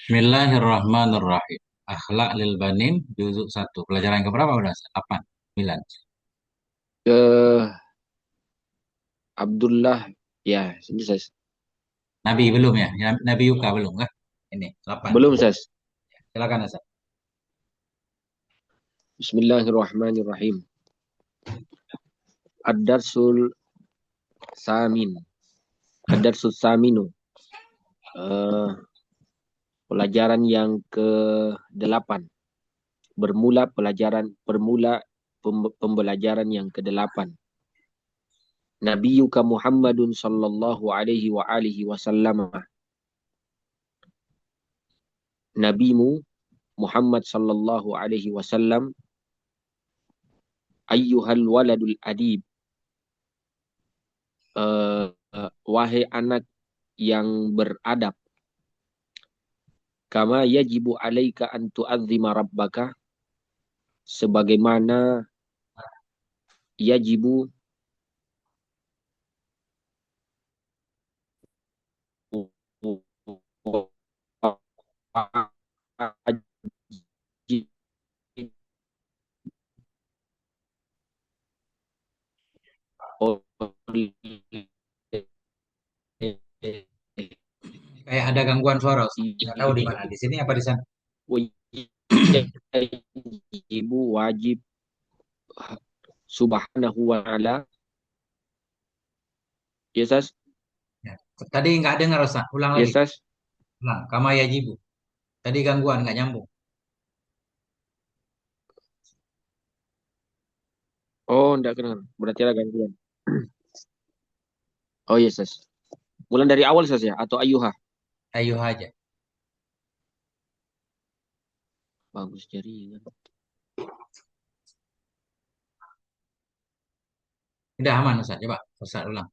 Bismillahirrahmanirrahim. Akhlak lil Banin, juzuk 1. Pelajaran keberapa udah? 8, 9. Ke Abdullah ya ini saya Nabi belum ya? Nabi Yuka belum kah? Ini 8. belum saya. Silakan Ustaz. Bismillahirrahmanirrahim. Ad-Darsul Samin. Ad-Darsul Saminu. Eh, Pelajaran yang ke-8. Pembelajaran yang ke-8. Nabiyuka Muhammadun sallallahu alaihi wa alihi wasallam. Nabimu Muhammad sallallahu alaihi wasallam, ayyuhal waladul adib. Wahai anak yang beradab, kama yajibu alaika an tu'adzima rabbaka, sebagaimana yajibu wajib oleh Kayak ada gangguan suara Ustaz. Nggak tahu di mana. Di sini apa di sana? ibu wajib subhanahu wa ta'ala. Yesas, Ya. Tadi nggak dengar Ustaz. Ulang lagi. yesas. Ulang. Kama yajibu. Tadi gangguan nggak nyambung. Oh, enggak kenal. Berarti ada gantian. Oh, yesas. Ulang dari awal saja atau ayuha? Ayo aja. Bagus jaringan. Udah aman Ustaz. Coba Ustaz ulang.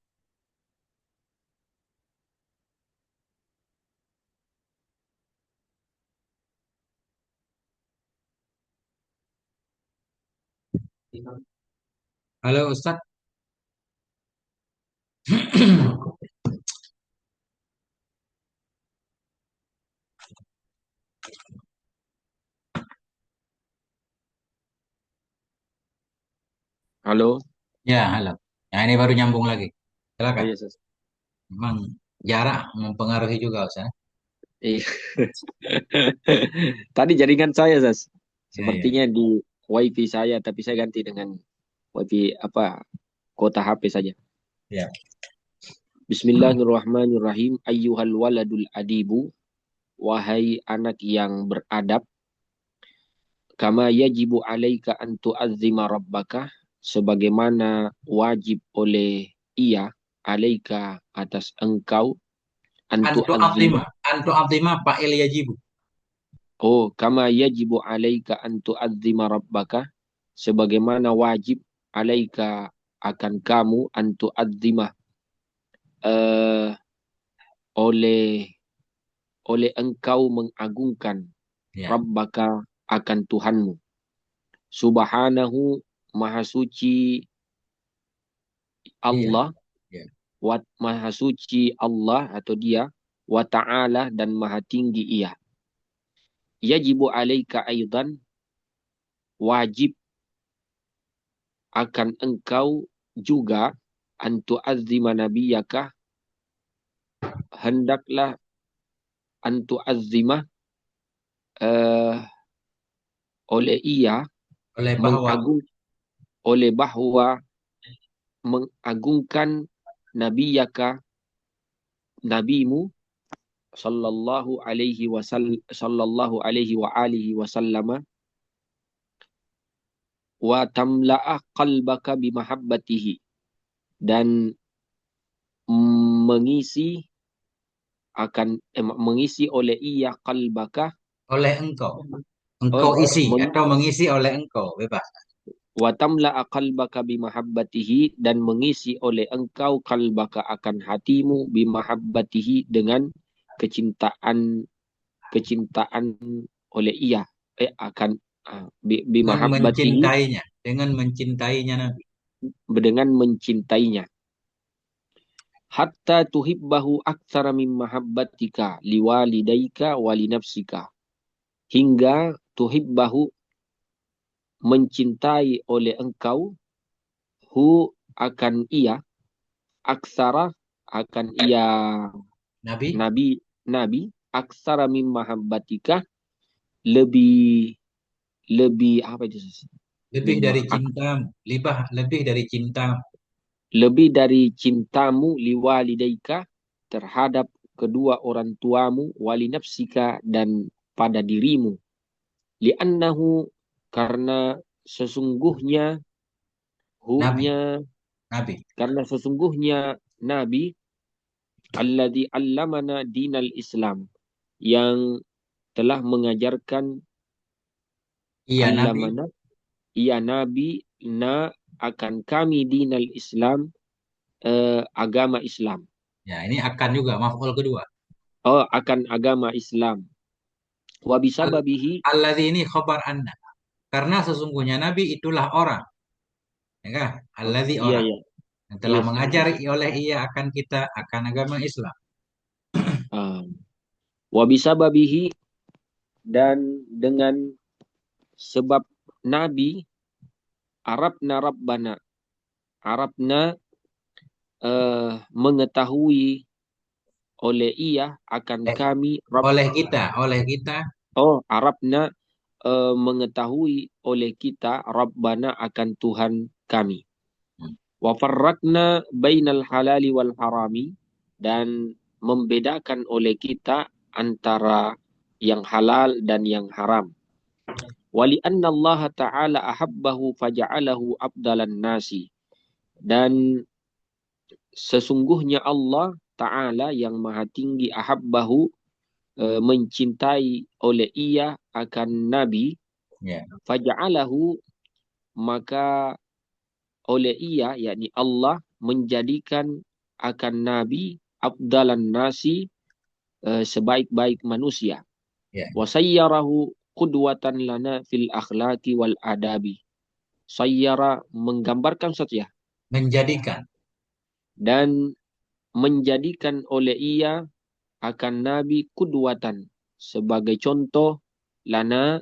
Halo Ustaz. Halo. Ya, halo. Nah, ini baru nyambung lagi. Oh, Silakan. yesas. Memang jarak mempengaruhi juga Ustaz. Iya. Tadi jaringan saya, Sas. Ya, ya. Sepertinya di WiFi saya, tapi saya ganti dengan WiFi apa? Kota HP saja. Ya. Bismillahirrahmanirrahim. Ayyuhal waladul adibu. Wahai anak yang beradab. Kama yajibu alaika an tu'azzima rabbaka. Sebagaimana wajib oleh ia, alaika atas engkau, an Antu tu'azzima. Abdimah. Antu Abdimah Pak Ilyajibu. Oh, kama yajibu alaika an tu'azzima rabbaka. Sebagaimana wajib alaika akan kamu an tu'azzima, eh, oleh engkau mengagungkan Ya. rabbaka akan Tuhanmu. Subhanahu, maha suci Iya. Allah, Ya. maha suci Allah atau dia, wa ta'ala dan maha tinggi ia. Yajibu alaika aidan, wajib akan engkau juga antu azima nabiyaka, hendaklah antu azima, eh, oleh ia Oleh bahwa mengagung oleh bahwa mengagungkan nabiyaka, nabimu, sallallahu alaihi wa alihi wasallama, wa tamla'a qalbaka bimahabbatihi, dan mengisi mengisi oleh ia qalbaka. oleh engkau. Oh, Engkau isi atau mengisi oleh engkau. Bebas. wa tamla'a qalbaka bimahabbatihi, dan mengisi oleh engkau qalbaka akan hatimu bimahabbatihi dengan kecintaan kecintaan oleh ia, akan Dengan bimahabbatihi, mencintainya. Dengan mencintainya Nabi. dengan mencintainya. hatta tuhibbahu aktsara min mahabbatika liwalidayka wa li nafsika, hingga tuhibbahu, mencintai oleh engkau, hu, akan ia, aksara, akan ia, Nabi, nabi, nabi, aksara min mahabbatika, lebih, lebih apa itu, lebih lebih dari cintamu, lebih dari cintamu. lebih dari cintamu, liwalidaika, terhadap kedua orang tuamu, wali nafsika, dan pada dirimu, li'annahu, karena sesungguhnya, Nabi, hu-nya, Nabi. karena sesungguhnya nabi, alladzi allamana dinal Islam, yang telah mengajarkan, Iya, Nabi. allamana, ia nabi, na, akan kami, dinal Islam, agama Islam. Ya, ini akan juga maf'ul kedua. Oh, akan agama Islam. Wa Al bisababihi, Alladzi ini khobar anna. Karena sesungguhnya Nabi itulah orang, ya kan? oh, Alladzi iya orang ya, yang telah yes, mengajari oleh ia akan kita akan agama Islam. uh, wa bisababihi, dan dengan sebab nabi, Arabna Rabbana, Arabna, mengetahui oleh ia akan Eh, kami, Rabb. oleh kita, Oh, Arabna, mengetahui oleh kita, Rabbana, akan Tuhan kami. hmm, Wa farraqna bainal halali wal harami, dan membedakan oleh kita antara yang halal dan yang haram. Wali anna Allah Ta'ala ahabbahu faja'alahu abdalan nasi, dan sesungguhnya Allah Ta'ala yang maha tinggi, ahabbahu, mencintai oleh ia akan Nabi, ya, faja'alahu, maka oleh ia, yakni Allah, menjadikan akan Nabi abdalan nasi, sebaik-baik manusia. ya, Wasayyarahu qudwatan lana fil akhlaki wal adabi. Sayyara, menggambarkan saja, menjadikan. dan menjadikan oleh ia akan Nabi kudwatan, sebagai contoh, lana,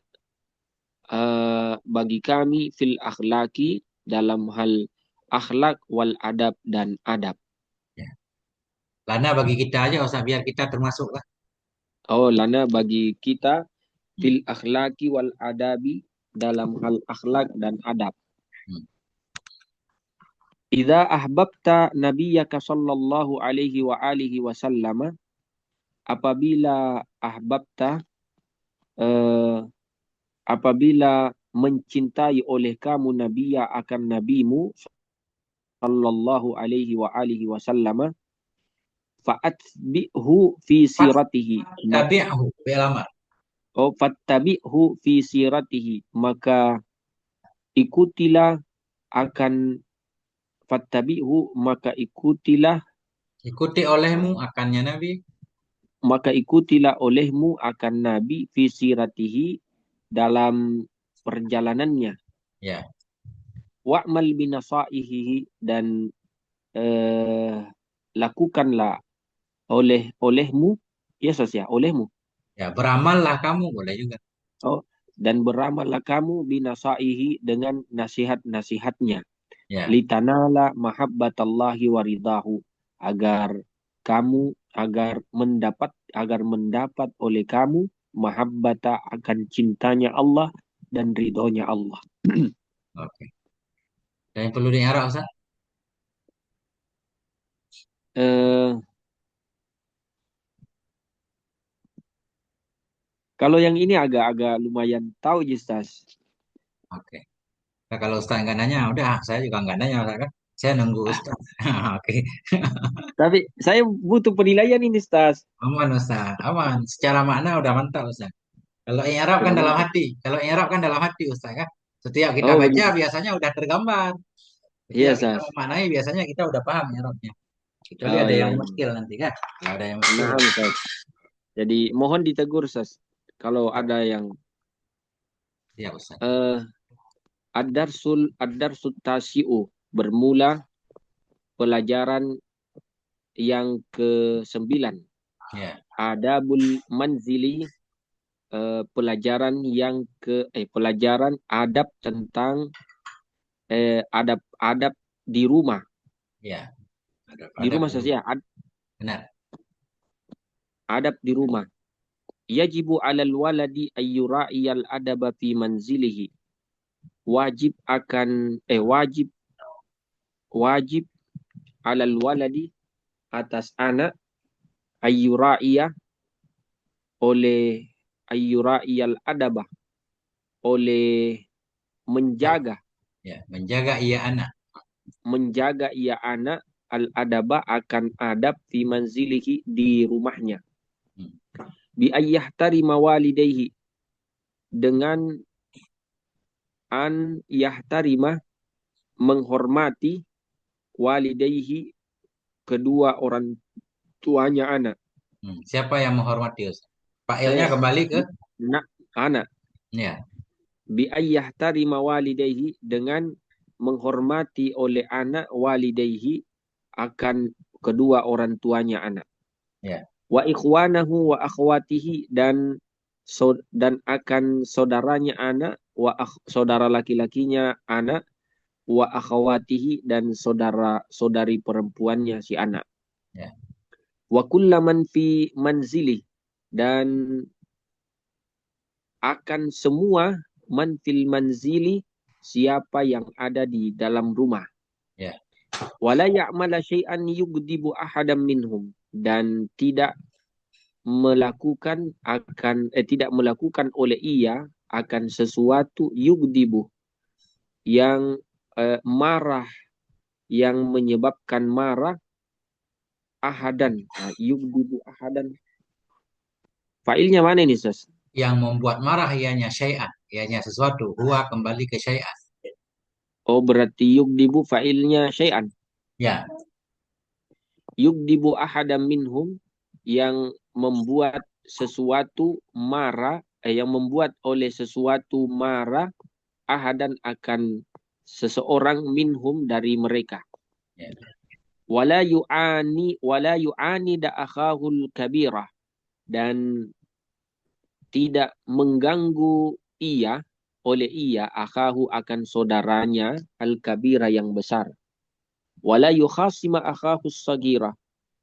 bagi kami, fil akhlaki, dalam hal akhlak, wal adab, dan adab. Ya. Lana bagi kita aja, usah biar kita termasuk lah. Oh, lana bagi kita, Hmm, fil akhlaki wal adabi, dalam hal akhlak dan adab. hmm. Idza ahbabta nabiyyaka sallallahu alaihi wa alihi wasallam, apabila ahbabta, eh, apabila mencintai oleh kamu nabiya akan nabimu sallallahu alaihi wa alihi wasallam, fa'atbi'hu fi Fat siratihi, tabi'ahu fi'il amr. fattabi'hu fi siratihi, maka ikutilah akan, fattabi'hu, maka ikutilah, Ikuti olehmu akannya Nabi. maka ikutilah olehmu akan nabi, fi siratihi, dalam perjalanannya, Ya, wa'mal binasaihi, dan eh, lakukanlah olehmu, ya sosial olehmu, ya beramallah kamu boleh juga. oh, dan beramallah kamu, binasaihi, dengan nasihat-nasihatnya, Ya, litanala mahabbatallahi waridahu, agar agar mendapat oleh kamu, mahabbata, akan cintanya Allah dan ridhonya Allah. oke. Dan yang perlu diarah Ustaz? eh, Kalau yang ini agak-agak lumayan tahu, Justas. Oke. Nah, kalau Ustaz nggak nanya, udah saya juga nggak nanya Ustaz kan. Saya nunggu Ustaz. Oke. Tapi saya butuh penilaian ini, Stas. Aman Ustaz, aman. Secara makna udah mantap Ustaz. Kalau i'rab kan Sudah dalam mantap. hati. Kalau i'rab kan dalam hati Ustaz kan. Setiap kita Oh, baca begitu. biasanya udah tergambar. Iya, Setiap kita Stas. memaknai biasanya kita udah paham i'rabnya. Kecuali Oh, ada iya, yang iya. muskil nanti kan. Kalau ada yang muskil. Nah, Stas. Jadi mohon ditegur, Stas. Kalau Ya, ada yang ya Ustaz. eh ad-darsul tasi'u, bermula pelajaran yang ke-9. Ya, Adabul manzili, pelajaran adab tentang adab-adab di rumah. ya. Di Ada rumah dulu. saja, Benar. adab di rumah. Yajibu 'alal waladi ayyura'iyal adaba fi manzilihi. Wajib akan wajib wajib 'alal waladi, atas anak, ayyura'iyah oleh ayyura'iyal adaba, oleh Ya, menjaga ya. Menjaga ia anak. menjaga ia anak al adaba akan adab fi manzilihi di rumahnya. Hmm. Bi ayyahtarima walidayhi, dengan an yahtarima, menghormati, walidayhi, kedua orang tuanya anak. Siapa yang menghormati Ustaz? Failnya Eh, kembali ke nak anak. ya, Bi ayyahtarima walidayhi, dengan menghormati oleh anak, walidayhi, akan kedua orang tuanya anak. ya. Wa ikhwanahu wa akhwatihi, dan akan saudaranya anak, saudara laki-lakinya anak, wa akhwatihi, dan saudara-saudari perempuannya si anak. Ya. Wa kullaman fi manzili, dan akan semua man fil manzili, siapa yang ada di dalam rumah. Ya. Wala ya'mala syai'an yugdibu ahadam minhum, dan tidak melakukan oleh ia akan sesuatu yugdibu, yang marah, yang menyebabkan marah, ahadan. Nah, yugdibu ahadan. Failnya mana ini, Sas? Yang membuat marah ianya syai'an, ianya sesuatu. Huwa kembali ke syai'an. Oh, berarti yugdibu failnya syai'an. Ya, Yugdibu ahadam minhum, yang membuat sesuatu marah, yang membuat oleh sesuatu marah, ahadan akan seseorang, minhum dari mereka. ya. Wala yu'ani da akhahul kabirah, dan tidak mengganggu oleh ia akhahu, akan saudaranya, al kabira yang besar. Wala yukhasima akhahu sagira,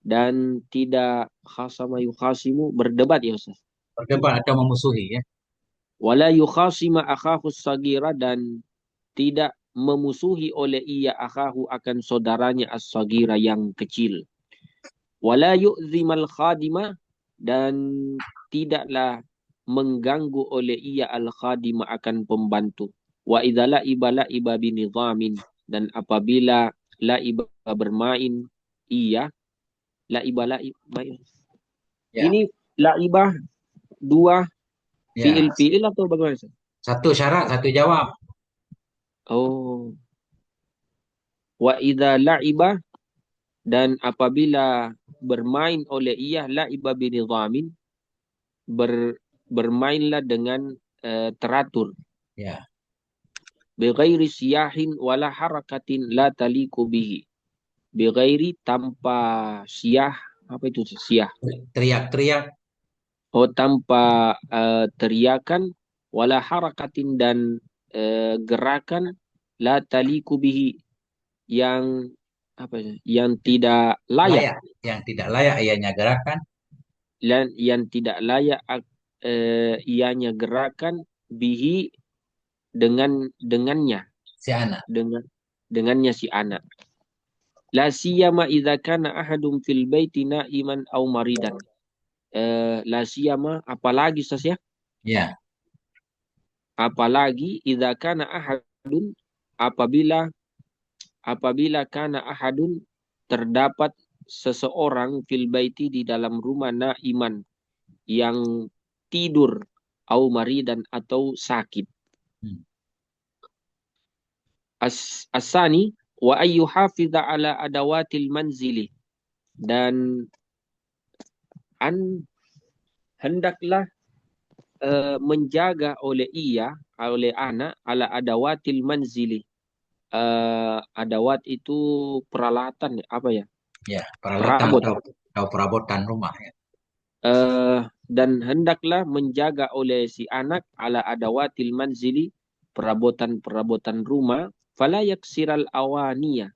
dan tidak khasama yukhasimu, berdebat ya Ustaz. Berdebat atau memusuhi ya. Wala yukhasima akhahu sagira, dan tidak memusuhi oleh ia akhahu akan saudaranya as-sagira yang kecil. Wala yu'zimal khadimah, dan tidaklah mengganggu oleh ia al-khadimah akan pembantu. Wa idza la'iba binidhamin, dan apabila la'iba bermain, ia main. Ya. Ini la'ibah dua Ya. fiil atau bagaimana? Satu syarat, satu jawab. Oh, wa idza la'iba, dan apabila bermain oleh ia, la'iba binidhamin, bermainlah dengan teratur. Ya. Bighairi siyahin wala harakatin la taliku bihi. Bighairi, tanpa siyah. Apa itu siyah? Teriak-teriak. Oh, tanpa teriakan, wala harakatin, dan gerakan, la taliku bihi, yang apa ya? Yang tidak layak, Layak. Yang tidak layak ianya gerakan. dan yang tidak layak ianya gerakan, bihi, dengannya, Si anak. dengannya si anak. La siyama idza kana ahadum fil baiti naiman aw maridan. La siyama, apalagi Sas ya, Ya. apalagi idza kana ahadun, apabila kana ahadun, terdapat seseorang, fil baiti, di dalam rumah, naiman, yang tidur, au maridan, atau sakit. Hmm. Asani, wa ayyu hafidha ala adawatil manzili, dan hendaklah menjaga oleh anak, ala adawatil manzili. Adawat itu peralatan, apa ya? Ya, peralatan Perabotan. atau perabotan rumah ya. Dan hendaklah menjaga oleh si anak ala adawatil manzili, perabotan-perabotan rumah, fala yaksiral awaniyah.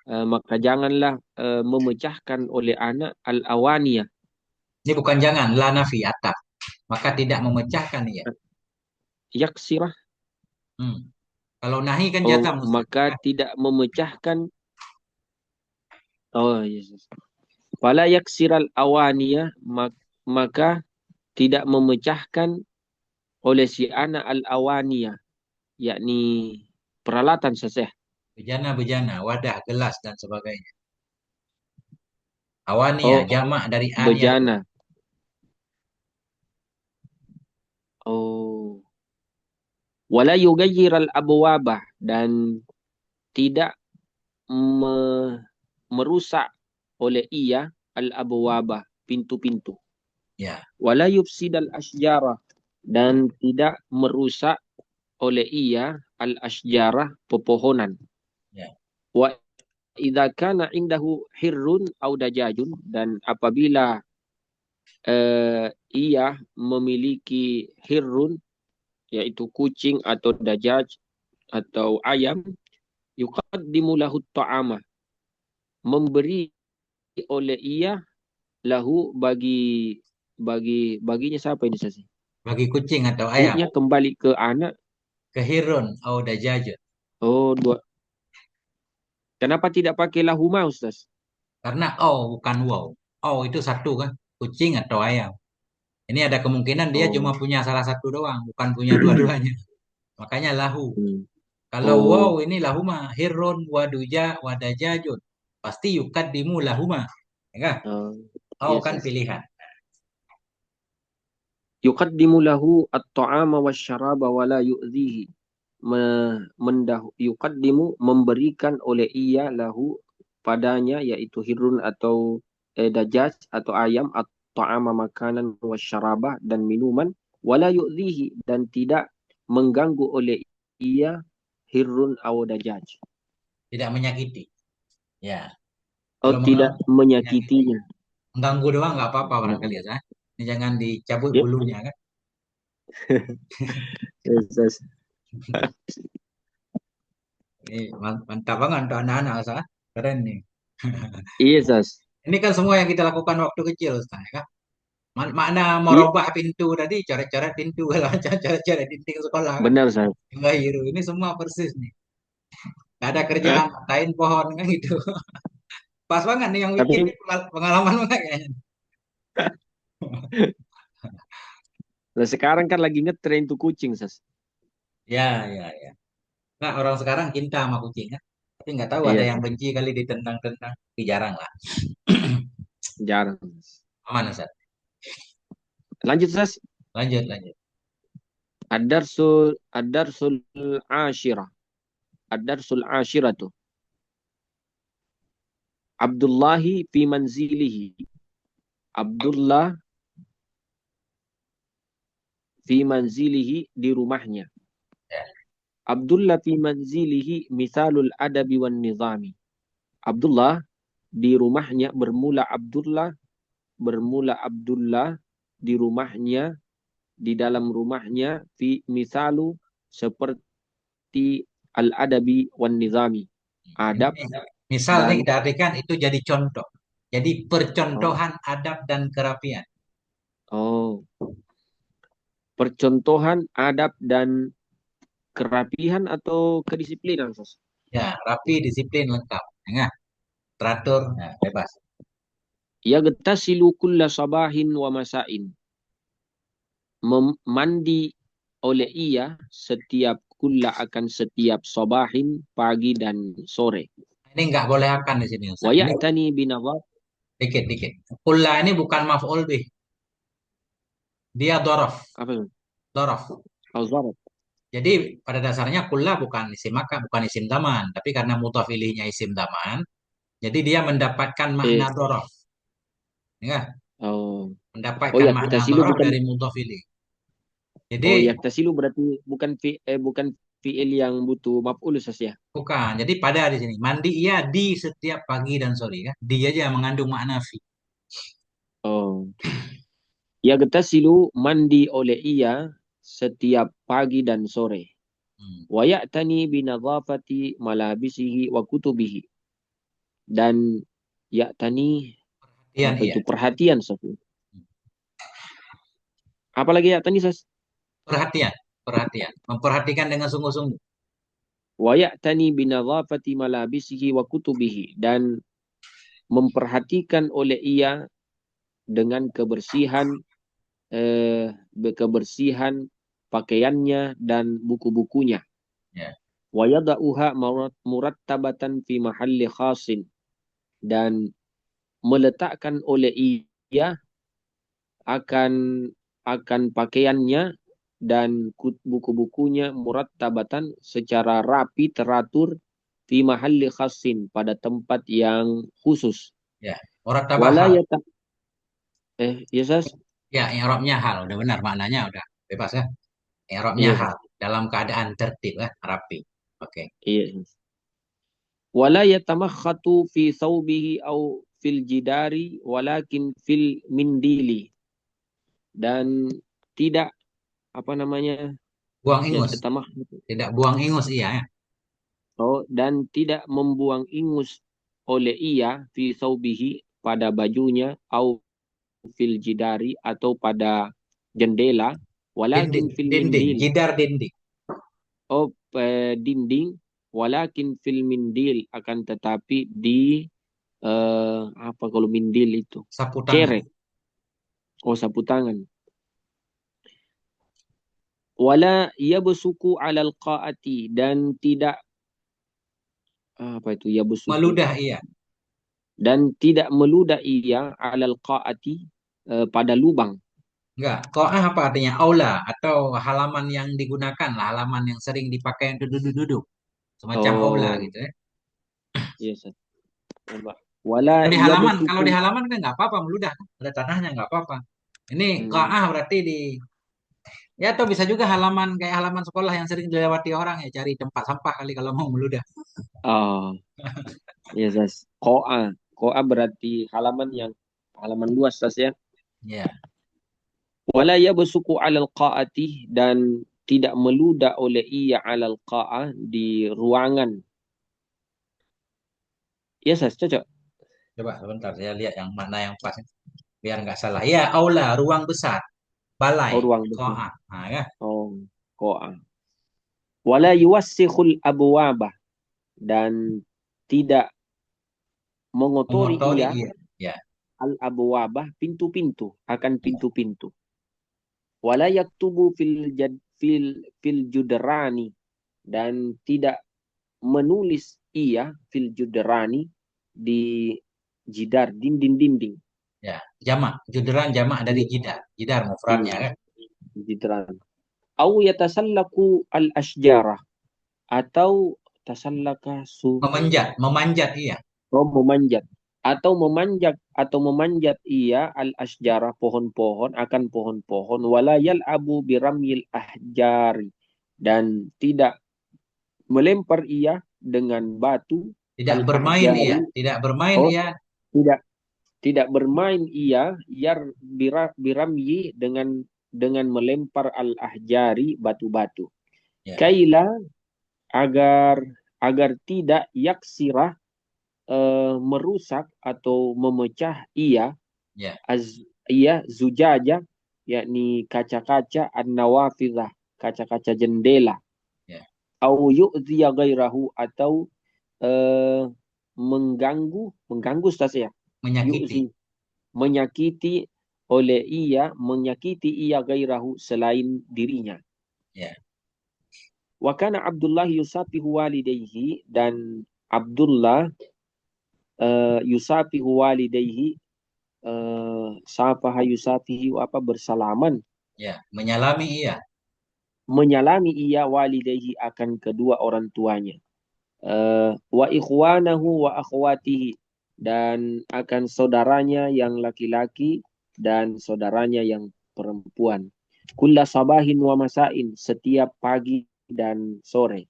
Maka janganlah memecahkan oleh anak al awaniyah. Ini bukan jangan, la nafi ataf. Maka tidak memecahkan ya. Yaksirah. Hmm. Kalau nahi kan Oh, jatam Ustaz. maka tidak memecahkan. Oh, yes. Fala yaksiral awaniyah, maka tidak memecahkan oleh si anak al awaniyah, yakni peralatan seseh. Bejana-bejana, wadah, gelas dan sebagainya. Awania, Oh, jamak dari aniyatun. bejana. Oh, wala yugayyiral abwabah, dan tidak me- merusak oleh ia al abwabah, pintu-pintu. Ya, Wala yufsidal asjarah, dan tidak merusak oleh ia al asjarah, pepohonan. ya. Wa idza kana indahu hirrun au dajajun, dan apabila ia memiliki hirrun, yaitu kucing atau dajaj atau ayam, yuqaddimu lahu ta'ama, memberi oleh ia lahu, baginya siapa ini sih? Bagi kucing atau ayam. Hunya kembali ke anak. Kehirun atau dajajun. Oh, dua. Kenapa tidak pakai lahuma, Ustaz? Karena oh bukan wow. Oh itu satu kan. Kucing atau ayam. Ini ada kemungkinan dia cuma Oh. punya salah satu doang. Bukan punya dua-duanya. Makanya lahu. Hmm. Kalau wow Oh. ini lahuma. Hirun waduja wadajajun. Pasti yukadimu lahuma. Ya kan? Oh. Oh Yes, kan yes. pilihan. Yuqaddimu lahu at-ta'ama wasyaraba wa la yu'dhihi. Yuqaddimu, memberikan oleh ia lahu, padanya, yaitu hirun atau dajaj atau ayam, at-ta'ama, makanan, wasyaraba, dan minuman, wa la yu'dhihi, dan tidak mengganggu oleh ia hirun atau dajaj. Tidak menyakiti. Ya. Oh, Kalau tidak menyakiti. menyakitinya. Mengganggu doang nggak apa-apa barangkali Nah, ya. Sah. Ini jangan dicabut ya. bulunya kan. Yes, yes. Ini mantap banget untuk anak-anak Sah. Keren nih. Yes, yes. Ini kan semua yang kita lakukan waktu kecil, Ustaz, ya kan? Makna Iya, merubah pintu tadi, coret-coret pintu, kalau coret-coret dinding sekolah kan? benar, saya. Mbak Hiru, ini semua persis nih. Gak ada kerjaan, matain pohon kan gitu. Pas banget nih yang bikin Tapi ini pengalaman banget kayaknya. nah, sekarang kan lagi ngetren tuh kucing, Sas. Ya, ya, ya. Nah, orang sekarang cinta sama kucing kan? Tapi nggak tahu ada Iya, yang Sas. benci kali ditendang-tendang. Tapi jarang lah. Jarang. Aman, Ustaz. Lanjut, Sas. Lanjut, lanjut. Ad-darsul ashirah. Ad-darsul ashirah tuh. Abdullahi fi manzilihi. Abdullah fi manzilihi, di rumahnya. Ya. Abdullah fi manzilihi misalul adabi wan nizami. Abdullah di rumahnya, bermula Abdullah di rumahnya, di dalam rumahnya, fi misalu, seperti al adabi wan nizami, adab Ini, misal nih dan kita artikan itu jadi contoh. Jadi oh, percontohan adab dan kerapian. oh, percontohan adab dan kerapihan atau kedisiplinan, Sos. Ya, rapi, disiplin, lengkap. Ya, teratur, ya, bebas. Yagtasilu kulla sabahin wa masain, mandi oleh ia setiap kulla, akan setiap sabahin, pagi dan sore. Ini nggak boleh akan di sini, Wa Ustaz. Ini ya'tani binadhar. dikit-dikit. Kulla ini bukan maf'ul bih. Dia dorof. Apa itu? Dorof. Al-zarat. Jadi pada dasarnya kulla bukan isim maka, bukan isim zaman. Tapi karena mudhaf ilaihinya isim zaman, jadi dia mendapatkan makna Eh, dorof. Ya, oh, oh, mendapatkan makna yaktasilu dorof bukan. dari mudhaf ilaih. Oh, Jadi yaktasilu berarti bukan fiil yang butuh maf'ul Ustaz ya. Bukan. Jadi pada di sini. Mandi ia di setiap pagi dan sore kan. Di aja mengandung makna fi. Oh. Yagtasilu mandi oleh ia setiap pagi dan sore. Hmm. Wa ya'tani binadhafati malabisihi wa kutubihi. Dan ya'tani Perhatian apa iya. itu perhatian Ustaz. Apalagi ya'tani Ustaz? Perhatian. Perhatian. Memperhatikan dengan sungguh-sungguh. Wa ya'tani binadhafati malabisihi wa kutubihi. Dan memperhatikan oleh ia dengan kebersihan pakaiannya dan buku-bukunya. Ya. Wa yada'uha murattabatan fi mahalli khasin. Dan meletakkan oleh ia akan pakaiannya dan buku-bukunya murattabatan secara rapi teratur fi mahalli khasin pada tempat yang khusus. Ya. Murattabah Wala hal. yata Yesas? Ya, i'rabnya hal. Udah benar maknanya udah bebas ya. I'rabnya Iya, hal. Dalam keadaan tertib ya. Rapi. Oke. iya. Wala yatamakhatu fi thawbihi au fil jidari walakin fil mindili. Dan tidak apa namanya? Buang Ya, ingus. yatamakhatu. Tidak buang ingus iya ya. Oh, dan tidak membuang ingus oleh ia fi thawbihi pada bajunya au fil jidari atau pada jendela walakin Dinding. fil Dinding. mindil. Jidar dinding. Oh, dinding walakin fil mindil akan tetapi di apa kalau mindil itu? Sapu tangan. Kerek. Oh, sapu tangan. Wala yabsuku alal qaati. Dan tidak apa itu yabsuku. Meludah iya. Dan tidak meludah ia alal qaati pada lubang. Enggak. Qa'ah apa artinya? Aula atau halaman yang digunakan lah, halaman yang sering dipakai untuk duduk-duduk. Semacam aula Oh, gitu ya. yes. Wala Kalau yabsuku. di halaman kan nggak apa-apa meludah, ada tanahnya nggak apa-apa. Ini Hmm. qa'ah berarti di ya atau bisa juga halaman kayak halaman sekolah yang sering dilewati orang ya cari tempat sampah kali kalau mau meludah. Oh, yes. Koa. Koa berarti halaman luas tas ya. Ya. Wala yabsuku alal qaati. Dan tidak meludah oleh ia alal qa'ah di ruangan. Yes, cocok. Coba sebentar saya lihat yang mana yang pas biar nggak salah. Ya, aula, ruang besar, balai, Oh, ruang besar. qa'ah. Nah, ya. Oh, koa. Wala yuwassikhul abwabah. Dan tidak mengotori Mengotori ia iya. Ya. al abwabah pintu-pintu akan pintu-pintu. Wala yaktubu fil judrani. Dan tidak menulis ia fil judrani di jidar dinding-dinding. Ya, jamak. Judran jamak dari jidar. Jidar mufradnya Hmm, kan. jidran. Au yatasallaku al asjarah. Atau tasallaka Memanjat, memanjat iya. memanjat. Atau memanjat ia al asjarah pohon-pohon akan pohon-pohon. Walayal abu biramil ahjari. Dan tidak melempar ia dengan batu Tidak al bermain iya, ahjari. tidak bermain Oh, iya. tidak tidak bermain ia biramyi dengan melempar al ahjari batu-batu. Ya, Kaila agar tidak yaksirah merusak atau memecah ya, ia zujaja, yakni kaca-kaca an-nawafidah, kaca-kaca jendela, ya. au yu'ziya gairahu atau eh, mengganggu Ustaz ya. Menyakiti. Yu'zi menyakiti menyakiti ia gairahu selain dirinya. Ya, Wa kana Abdullah yusafihu walidayhi. Dan Abdullah yusafihu walidayhi, safaha yusafihi apa bersalaman, ya. Menyalami iya. menyalami ia walidayhi akan kedua orang tuanya. Wa ikhwanahu wa akhwatihi. Dan akan saudaranya yang laki-laki dan saudaranya yang perempuan. Kulla sabahin wa masain, setiap pagi dan sore.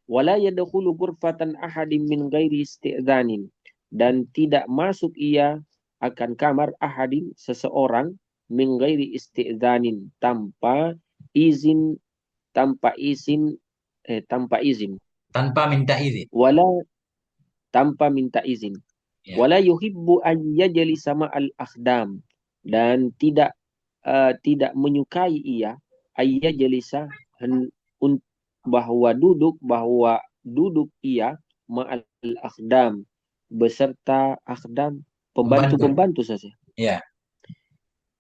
Wala yadkhulu ghurfatan ahadin min ghairi isti'dzanin, dan tidak masuk ia akan kamar ahadin seseorang min ghairi isti'dzanin, tanpa izin tanpa izin, Tanpa minta izin. wala tanpa minta izin, Ya. wala yuhibbu an yajlisa ma'al akhdam, dan tidak menyukai ia ayyajlisa bahwa duduk ia ma'al akhdam beserta akhdam, Pembantu. pembantu-pembantu saja. Ya.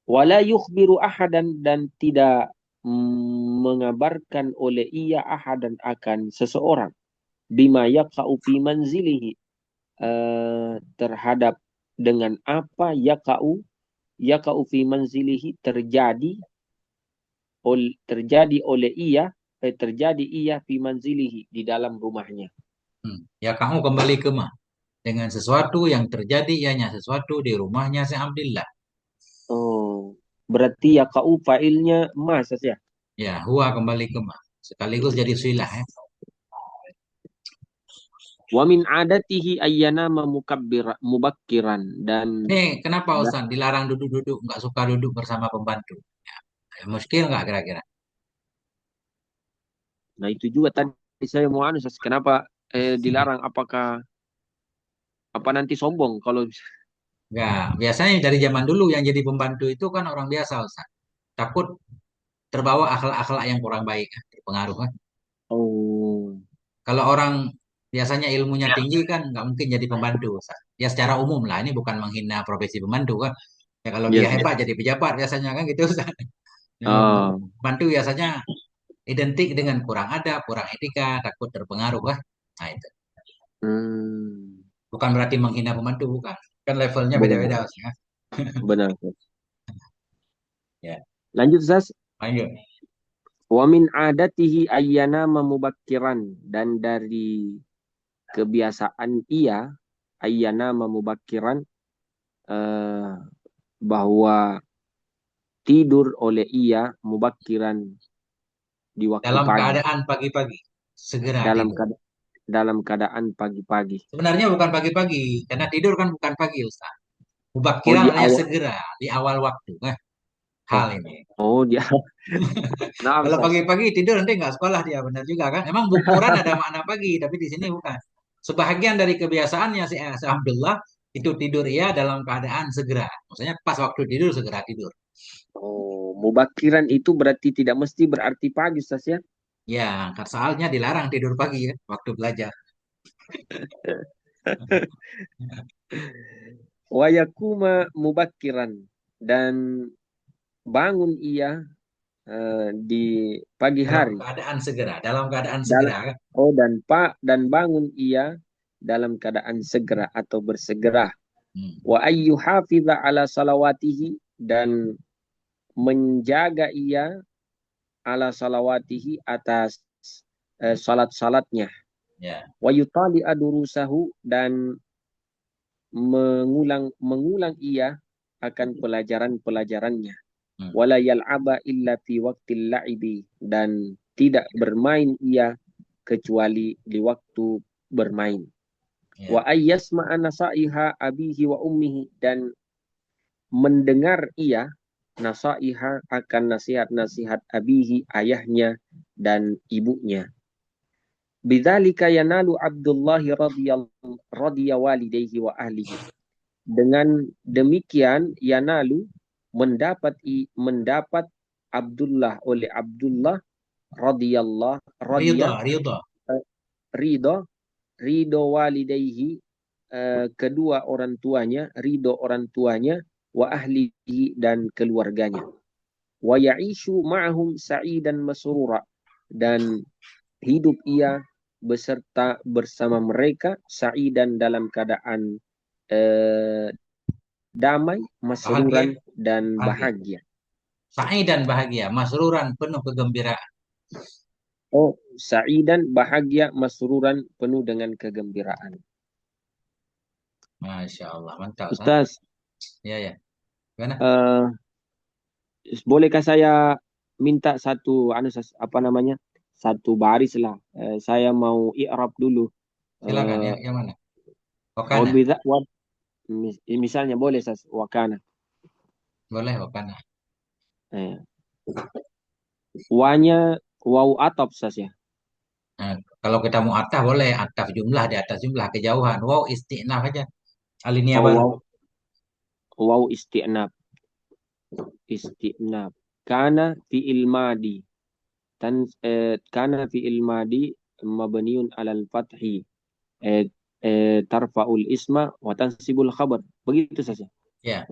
Wala yukhbiru ahadan, dan tidak mengabarkan oleh ia ahadan akan seseorang bima yaqa'u fi manzilihi, terhadap dengan apa yaqa'u fi manzilihi terjadi ia fi manzilihi di dalam rumahnya. Ya kamu kembali ke ma dengan sesuatu yang terjadi ianya sesuatu di rumahnya si Abdillah. Oh, berarti yaqa'u fa'ilnya ma saja. Ya, huwa kembali ke ma. Sekaligus jadi silah ya. Wa min adatihi ayyana mubakkiran, dan Nih, kenapa Ustaz dilarang duduk-duduk, nggak suka duduk bersama pembantu? Ya, muskil nggak kira-kira? nah itu juga tadi saya mau kenapa dilarang, apakah apa nanti sombong kalau Nggak, biasanya dari zaman dulu yang jadi pembantu itu kan orang biasa Ustaz. Takut terbawa akhlak-akhlak yang kurang baik, kan, terpengaruh kan. oh Kalau orang biasanya ilmunya tinggi kan nggak mungkin jadi pembantu Ustaz. Ya secara umum lah, ini bukan menghina profesi pembantu kan. Ya kalau dia yes. hebat jadi pejabat biasanya kan gitu Ustaz. Ya, Ah, pembantu biasanya identik dengan kurang adab, kurang etika, takut terpengaruh kan. Nah itu. hmm, Bukan berarti menghina pembantu, bukan. Kan levelnya benar beda-beda Ustaz, ya. benar. Ya, Lanjut Zas. lanjut. Wa min adatihi ayyana memubakkiran, dan dari kebiasaan ia ayyana memubakkiran, eh, bahwa tidur oleh ia mubakkiran di waktu Dalam pagi, keadaan pagi-pagi, segera dalam tidur. keada- dalam keadaan pagi-pagi. Sebenarnya bukan pagi-pagi, karena tidur kan bukan pagi Ustaz. Oh Mubakiran di alias awal. segera, di awal waktu. Nah, Oh, hal ini. oh dia. Nah, Kalau Zas. pagi-pagi tidur nanti nggak sekolah dia, benar juga kan? Emang bukuran ada makna pagi, tapi di sini bukan. Sebahagian dari kebiasaannya si Abdullah itu tidur ia dalam keadaan segera. Maksudnya pas waktu tidur segera tidur. Oh, mubakiran itu berarti tidak mesti berarti pagi, Ustaz ya. Ya, soalnya dilarang tidur pagi ya, waktu belajar. Wayakuma mubakiran, dan bangun ia di pagi Dalam hari. keadaan segera, dalam keadaan Dalam segera kan? dan bangun ia dalam keadaan segera atau bersegera. Hmm. Wa ayyu hafiza ala salawatihi, dan menjaga ia ala salawatihi atas salat-salatnya. Ya. Wa yutali adurusahu, dan mengulang ia akan pelajaran-pelajarannya. Hmm. Wala yal'aba illa fi waqtil la'ibi, dan tidak bermain ia kecuali di waktu bermain. Wa Ya. ayyasma'a nasaiha abihi wa ummihi, dan mendengar ia nasaiha akan nasihat-nasihat abihi, ayahnya dan ibunya. Bidzalika yanalu Abdullah radhiyallahu wa ahlihi. Dengan demikian yanalu mendapat Abdullah oleh Abdullah radhiyallahu Ridha, radhiya ridha. ridho ridho walidayhi, kedua orang tuanya, ridho orang tuanya, wa ahlihi, dan keluarganya. Wa ya'ishu ma'ahum sa'idan masrura, dan hidup ia bersama mereka sa'idan dalam keadaan eh, damai, Bahagia, masruran, dan bahagia. bahagia. Sa'i dan bahagia, masruran penuh kegembiraan. Oh, sa'idan bahagia, masruran penuh dengan kegembiraan. Masya Allah, mantap Ustaz. Ustaz, Ya, ya. Gimana? bolehkah saya minta satu apa namanya? satu baris lah. Saya mau i'rab dulu. Silakan Eh, yang mana? Wakana. wabidha, misalnya boleh Sas, wakana. Boleh wakana. Eh, wanya wau atop Sas ya. Nah, kalau kita mau ataf boleh ataf jumlah di atas jumlah kejauhan. Wow, istinaf aja. Alinea Oh, baru. wau isti'nab. Isti'nab. Kana fi'il madi. Kana fi'il madi mabniun alal fathi. Eh, tarfa'ul isma wa tansibul khabar. Begitu saja. Ya,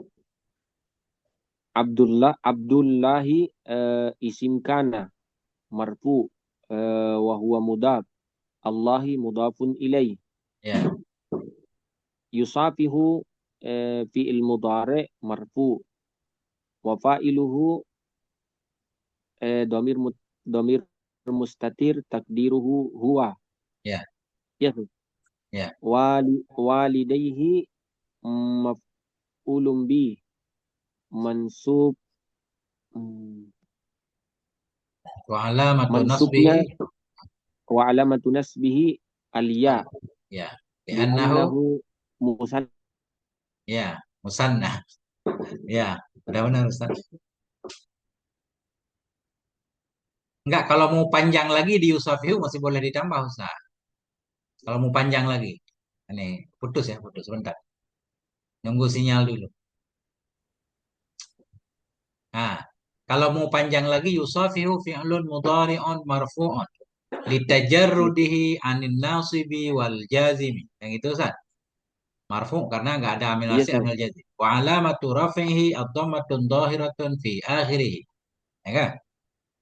Abdullahi isim kana marfu wa huwa mudaf. Allahi mudafun ilaih. ya. Yusafihu fi'il mudhari marfu wa fa'iluhu domir domir mustatir takdiruhu huwa. Ya, Ya, ya. walidayhi maf'ulun bi mansub hmm, Wa alamatu mansubnya nasbihi. wa alamatu nasbihi Al. aliyah Ya. Li'annahu. li'annahu musanna. Ya, musanna. Ya, benar-benar Ustaz. Enggak, kalau mau panjang lagi di Yusafihu masih boleh ditambah Ustaz. Kalau mau panjang lagi. Ini putus ya, putus sebentar. Nunggu sinyal dulu. Nah, kalau mau panjang lagi Yusafihu fi'lun mudhari'un marfu'un litajarrudihi anin nasibi wal jazimi. Yang itu Ustaz. Marfu karena nggak ada amil Iya, nasib Sas. amil jazim. Wa alamatu rafihi ad-dhammatun dhahiratun fi akhirih. Ya kan?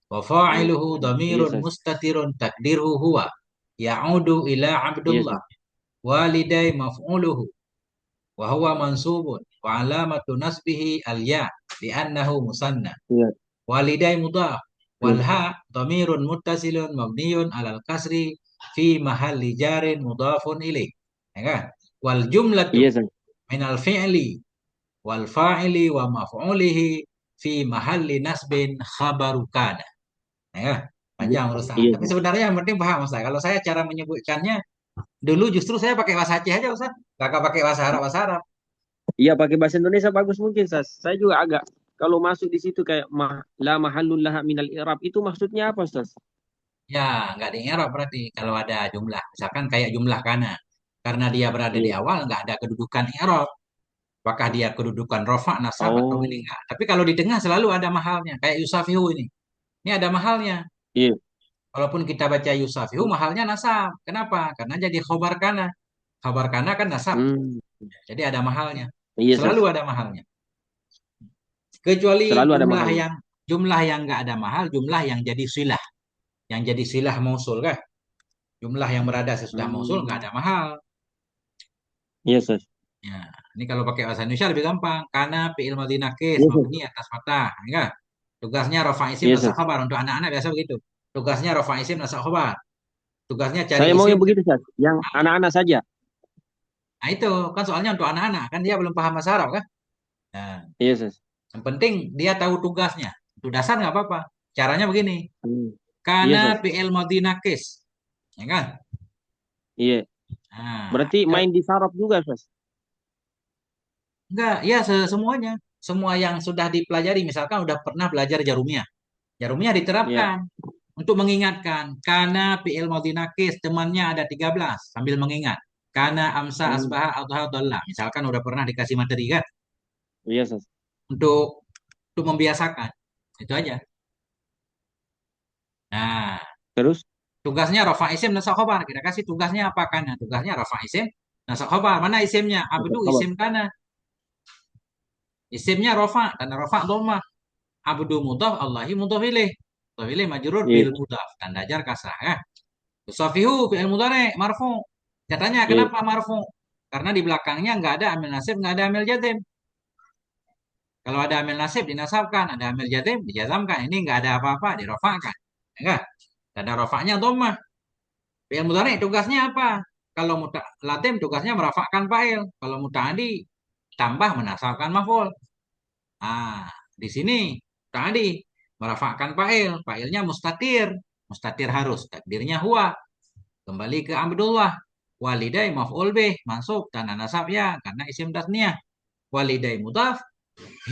Wa fa'iluhu Iya, dhamirun Sas. mustatirun takdirhu huwa. Ya'udu ila Iya, Abdullah. Sas. Walidai maf'uluhu. Wa huwa mansubun. Wa alamatu nasbihi al-ya. Li'annahu musanna. Iya, Walidai mudhaf. iya. Wal ha dhamirun muttasilun mabniyun alal kasri fi mahalli jarin mudhafun ilaih. Ya kan? Wal jumlatu Iya, Sas. minal fi'li wal fa'ili wa maf'ulihi fi mahalli nasbin khabaru kana. Ya, Iya, panjang urusan. iya, Tapi Sas. sebenarnya yang penting paham Ustaz. Kalau saya cara menyebutkannya dulu justru saya pakai bahasa Aceh aja Ustaz. Kakak pakai bahasa Arab. Iya, pakai bahasa Indonesia bagus mungkin, Sas. Saya juga agak kalau masuk di situ kayak la mahallul laha minal i'rab itu maksudnya apa, Sas? Ya, nggak di Arab berarti kalau ada jumlah. Misalkan kayak jumlah kana. Karena dia berada di Iya. awal nggak ada kedudukan Arab. Apakah dia kedudukan rofa, nasab, atau ini Oh, enggak. Tapi kalau di tengah selalu ada mahalnya. Kayak Yusafihu ini. Ini ada mahalnya. iya. Walaupun kita baca Yusafihu, mahalnya nasab. Kenapa? Karena jadi khobar kana. Khobar kana kan nasab. Hmm. Jadi ada mahalnya. Iya, Selalu Sas. ada mahalnya. Kecuali Selalu ada jumlah mahalnya. yang nggak ada mahal, jumlah yang jadi silah. Yang jadi silah mausul kan. Jumlah yang berada sesudah mausul nggak Hmm. ada mahal. Iya, Sas. Ya, ini kalau pakai bahasa Indonesia lebih gampang. Karena fi'il madhi nakis Iya, Sas. mabni atas fathah, enggak? Tugasnya rafa isim Iya, nasab Sas. khabar untuk anak-anak biasa begitu. Tugasnya rafa isim nasab khabar. Tugasnya cari Saya mau isim. yang begitu, Sas. Yang anak-anak saja. Nah itu kan soalnya untuk anak-anak kan dia belum paham bahasa Arab kan. Nah, Iya, Sas. yang penting dia tahu tugasnya. Untuk dasar nggak apa-apa. Caranya begini. Hmm. Iya, Karena Sas. fi'il madhi nakis, ya kan? Iya. Nah, Berarti main di saraf juga, Sas. enggak, ya semuanya. Semua yang sudah dipelajari, misalkan udah pernah belajar jarumiyah. Jarumiyah Iya. diterapkan untuk mengingatkan. Karena fi'il madhi nakis temannya ada 13 sambil mengingat. Karena amsa Hmm. asbaha adha dhalla. Misalkan udah pernah dikasih materi kan Iya, Sas. untuk membiasakan. Itu aja. Nah, Terus? tugasnya rafa isim nasab khobar. Kita kasih tugasnya apa kana? Tugasnya rafa isim nasab khobar. Mana isimnya? Abdu Apa? isim kana. Isimnya rafa karena rafa dhammah. Abdu mudhaf, Allahi mudhaf ilaih. Mudhaf ilaih majrur Iya. bil mudhaf. Tanda jar kasrah ya. Tusafihu fi'il mudhari marfu. Katanya Iya. kenapa marfu? Karena di belakangnya nggak ada amil nasib, nggak ada amil jazim. Kalau ada amil nasib dinasabkan, ada amil jazim dijazamkan. Ini nggak ada apa-apa dirofakkan. Enggak. Ada rofaknya dhammah. Fi'il mudhari tugasnya apa? Kalau latim tugasnya merafakkan fa'il. Kalau muta'adi tambah menasabkan maf'ul. Ah, di sini tadi merafakkan fa'il. Fa'ilnya mustatir. mustatir harus. Takdirnya huwa. Kembali ke Abdullah. Walidai maf'ul bih. Mansub. Tanda nasab ya. Karena isim tasniyah. Walidai mudhaf.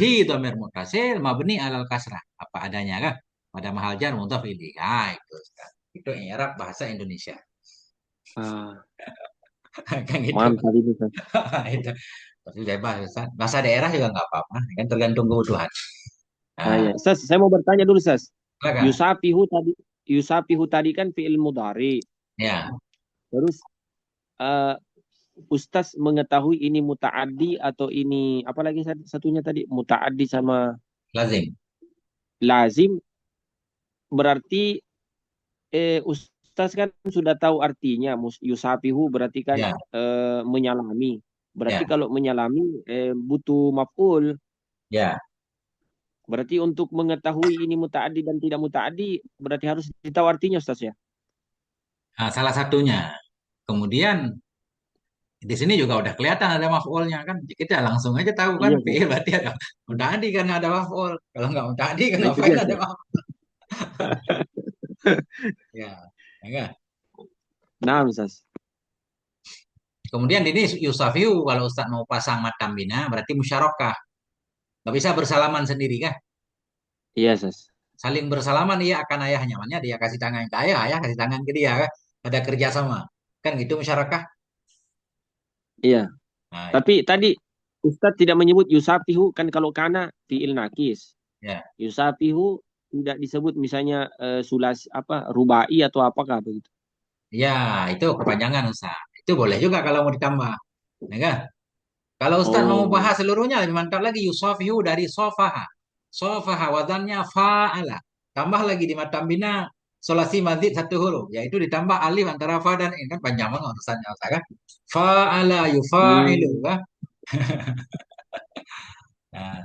Hi dhamir muttasil. Mabni alal kasrah. Apa adanya kan? Pada mahal jar mudhaf ilaih. Ah, itu. Ustaz. Itu i'rab bahasa Indonesia. Ah, Kan gitu. mantap itu Ustaz. Itu. Tapi bebas, Ustaz. Bahasa daerah juga nggak apa-apa. Kan tergantung kebutuhan. Ah, Nah, ya. Ustaz, saya mau bertanya dulu Ustaz. silakan. Yusafihu tadi, yusafihu tadi kan fi'il mudhari. Ya, Terus eh, Ustaz mengetahui ini muta'addi atau ini apa lagi satunya tadi muta'addi sama lazim. lazim, berarti Ustaz kan sudah tahu artinya yusafihu berarti kan Ya, menyalami. Berarti ya, kalau menyalami butuh maf'ul. ya. Berarti untuk mengetahui ini muta'addi dan tidak muta'addi berarti harus ditahu artinya Ustaz ya. Nah, salah satunya. Kemudian di sini juga udah kelihatan ada maf'ulnya kan. Kita langsung aja tahu kan Iya Ustaz. fi'il berarti ada muta'addi karena ada maf'ul. Kalau nggak muta'addi kan Nah itu ngapain dia ada Ustaz. maf'ul? Ya, ya nggak? Nah Ustaz. Kemudian ini yusafiu kalau Ustaz mau pasang matam bina berarti musyarakah. Nggak bisa bersalaman sendiri kan? Iya Ustaz. Saling bersalaman ia akan ayahnya. Makanya dia kasih tangan ke ayah, ayah kasih tangan ke dia kan. Ada kerjasama. Kan gitu musyarakah? Iya. Nah, Tapi tadi Ustaz tidak menyebut yusafihu kan kalau kana fi'il nakis. ya. Yusafihu tidak disebut misalnya sulas apa rubai atau apakah begitu. Ya, itu kepanjangan Ustaz. Itu boleh juga kalau mau ditambah. Ya kan? Kalau Ustaz mau Oh. bahas seluruhnya lebih mantap lagi yusafihu dari sofaha. Sofaha wazannya fa'ala. Tambah lagi di mata bina solasi mazid satu huruf. Yaitu ditambah alif antara fa dan in. Kan panjang banget urusannya Ustaz kan? Fa'ala yufa'ilu Hmm. kan? Nah,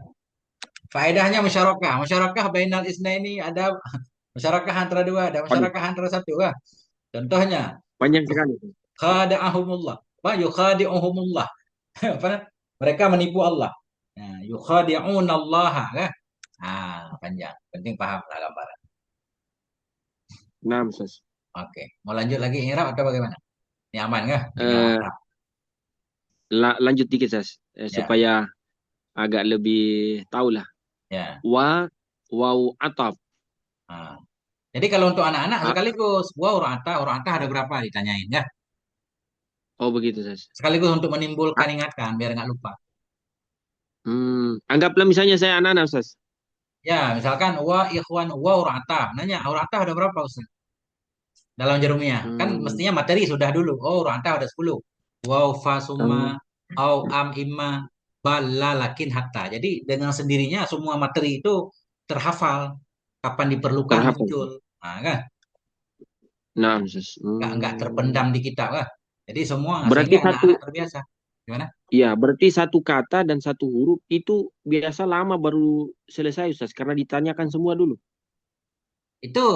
faedahnya musyarakah. Musyarakah bainal isnaini ada musyarakah antara dua, ada Waduh, musyarakah antara satu kan? Contohnya, panjang sekali. khada'ahumullah. Apa? Yukhadi'uhumullah. Apa? Mereka menipu Allah. Nah, yukhadi'unallaha kan? Ah, panjang. Penting paham lah gambaran. Nah, Ustaz. Oke. Mau lanjut lagi Irab atau bagaimana? Ini aman nggak? Tinggal Eh, Arab. lanjut dikit, Ustaz. Ya, Supaya agak lebih tahu lah. ya. Wa, wau ataf. Nah, jadi kalau untuk anak-anak Ah, sekaligus, wah orang ata ada berapa ditanyain ya? oh begitu, Ustaz. Sekaligus untuk Ah, menimbulkan ingatan biar nggak lupa. anggaplah misalnya saya anak-anak, Ustaz. Ya, misalkan wa ikhwan wa urata. Nanya, urata ada berapa Ustaz? Dalam jarumnya. Kan Hmm, mestinya materi sudah dulu. Oh, urata ada 10. Wa fa summa ah, au am imma bala lakin hatta. Jadi dengan sendirinya semua materi itu terhafal kapan diperlukan terhafal. muncul. Nah, kan? Nah, Ustaz. Nggak terpendam di kita kan? Jadi semua Berarti sehingga satu, anak-anak terbiasa. Gimana? ya, berarti satu kata dan satu huruf itu biasa lama baru selesai, Ustaz. Karena ditanyakan semua dulu. Itu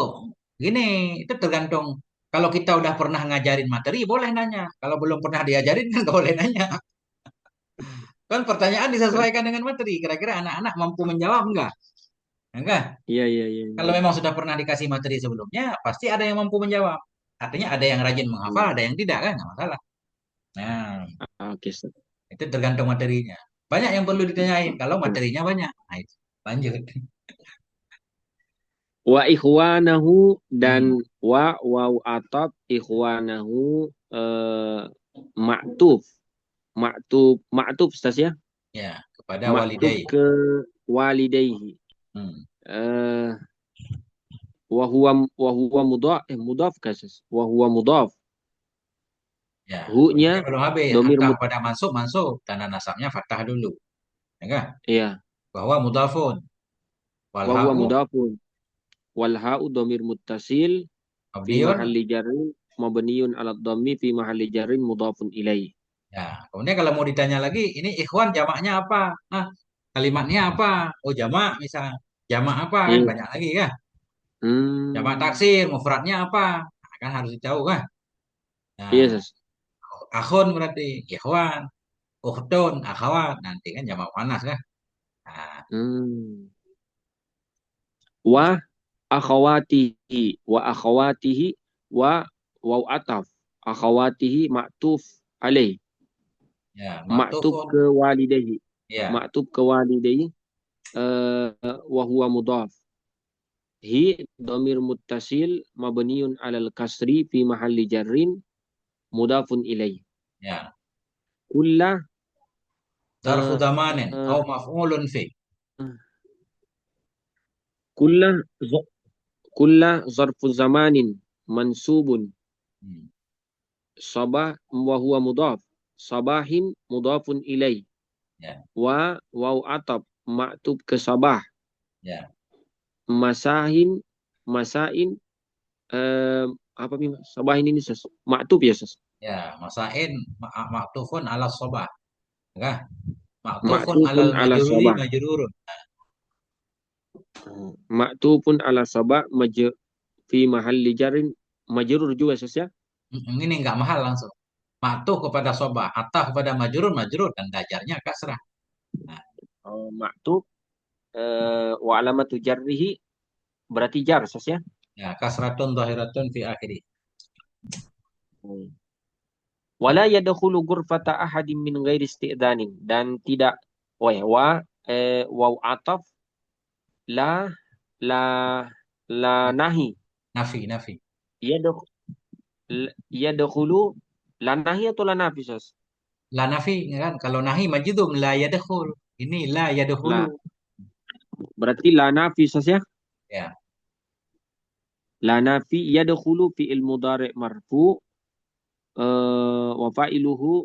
gini, itu tergantung. Kalau kita udah pernah ngajarin materi, boleh nanya. Kalau belum pernah diajarin, kan nggak boleh nanya. Kan pertanyaan disesuaikan dengan materi. Kira-kira anak-anak mampu menjawab enggak? Enggak. Iya, iya, iya. Kalau Iya. memang sudah pernah dikasih materi sebelumnya, pasti ada yang mampu menjawab. Artinya ada yang rajin menghafal, ada yang tidak kan? Nggak masalah. Nah, Ah, oke, Ustaz. itu tergantung materinya. Banyak yang perlu ditanyain kalau materinya banyak. Nah, itu. Lanjut. Wa ikhwanahu Hmm, dan wa waw atap ikhwanahu ma'tuf ma'tuf Ustaz ya, ya, kepada ma'tuf walidai. ke walidayhi. Hmm, eh wa huwa mudhaf mudhaf kasus wa huwa mudhaf ya, hu-nya ini belum habis. domir Hatta pada masuk, masuk. Tanda nasabnya fathah dulu. Ya kan? iya, Bahwa mudafun. wa huwa Walha'u mudhafun wal ha'u domir muttasil fi abdiun. mahalli jarrin mabniun ala dhammi fi mahalli jarrin mudhafun ilaih. Ya, kemudian kalau mau ditanya lagi, ini ikhwan jamaknya apa? Ah, kalimatnya apa? Oh, jamak misal. Jamak apa kan? Iya. Banyak lagi kan? Jamak Hmm. taksir, mufradnya apa? Nah, kan harus tahu kan? Iya, Nah, Ustaz. akhun berarti ikhwan, ukhtun, akhwat. Nanti kan jamak panas kan? Nah, Hmm. Wa akhawatihi wa akhawatihi wa waw ataf. Akhawatihi ma'tuf alaih. Ya, Ma'tuf maktufun. ke walidayhi. Ya, Ma'tuf ke walidayhi. Wa huwa mudhaf. Hi domir muttasil mabniun alal kasri fi mahalli jarrin mudafun ilaih. ya. Kulla Zarfu uh, zamanin uh, au maf'ulun fi. kulla kulla zarfu zamanin mansubun Hmm. sabah wa huwa mudhaf. Sabahin mudhafun ilaih. Ya, Wa waw atab ma'tub ke sabah. ya, Masahin masain apa nih sabahin ini ses maktub ya ses ya. Masain maktufun ala sobah. Ya, maktufun maktufun alal ala majruri sabah majrurun. maktufun ala sabah fi mahalli jarin majrur juga ses ya. Ini nggak mahal langsung. Ma'tuf kepada sobah, ataf kepada majrur, majrur dan dajarnya kasrah. Nah, Maktub wa alamatu jarrihi berarti jar ses ya. ya, kasratun zahiratun fi akhiri. Hmm. Wala yadkhulu ghurfata ahadin min ghairi isti'danin dan tidak waw ataf la la la nahi Nafi, nafi. yadkhulu yadkhulu la nahi atau la nafi ses. La nafi kan kalau nahi majzum la yadkhul. Ini la yadkhulu. La berarti la nafi ses ya. Ya. La nafi yadkhulu fi'il mudhari' marfu wa fa'iluhu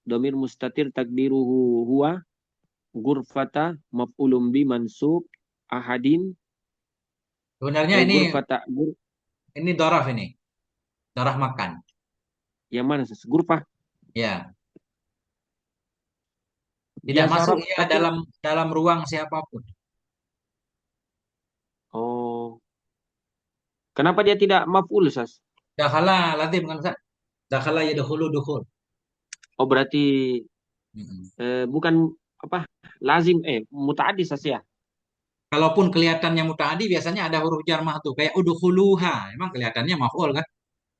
dhamir mustatir takdiruhu huwa ghurfata maf'ulun bi mansub ahadin Sebenarnya ghurfata ini doraf ini. Doraf makan. yang mana ses ghurfah Ya. Tidak dia masuk zarab ya tapi dalam ruang siapapun. oh kenapa dia tidak maf'ul ses. Dakhala lazim kan Ustaz? Dakhala yadkhulu dukhul. Oh berarti Mm-mm. bukan apa lazim mutaaddi ses ya. Kalaupun kelihatannya mutaadi biasanya ada huruf jar mahdzuf kayak udkhuluha. Emang kelihatannya maf'ul kan?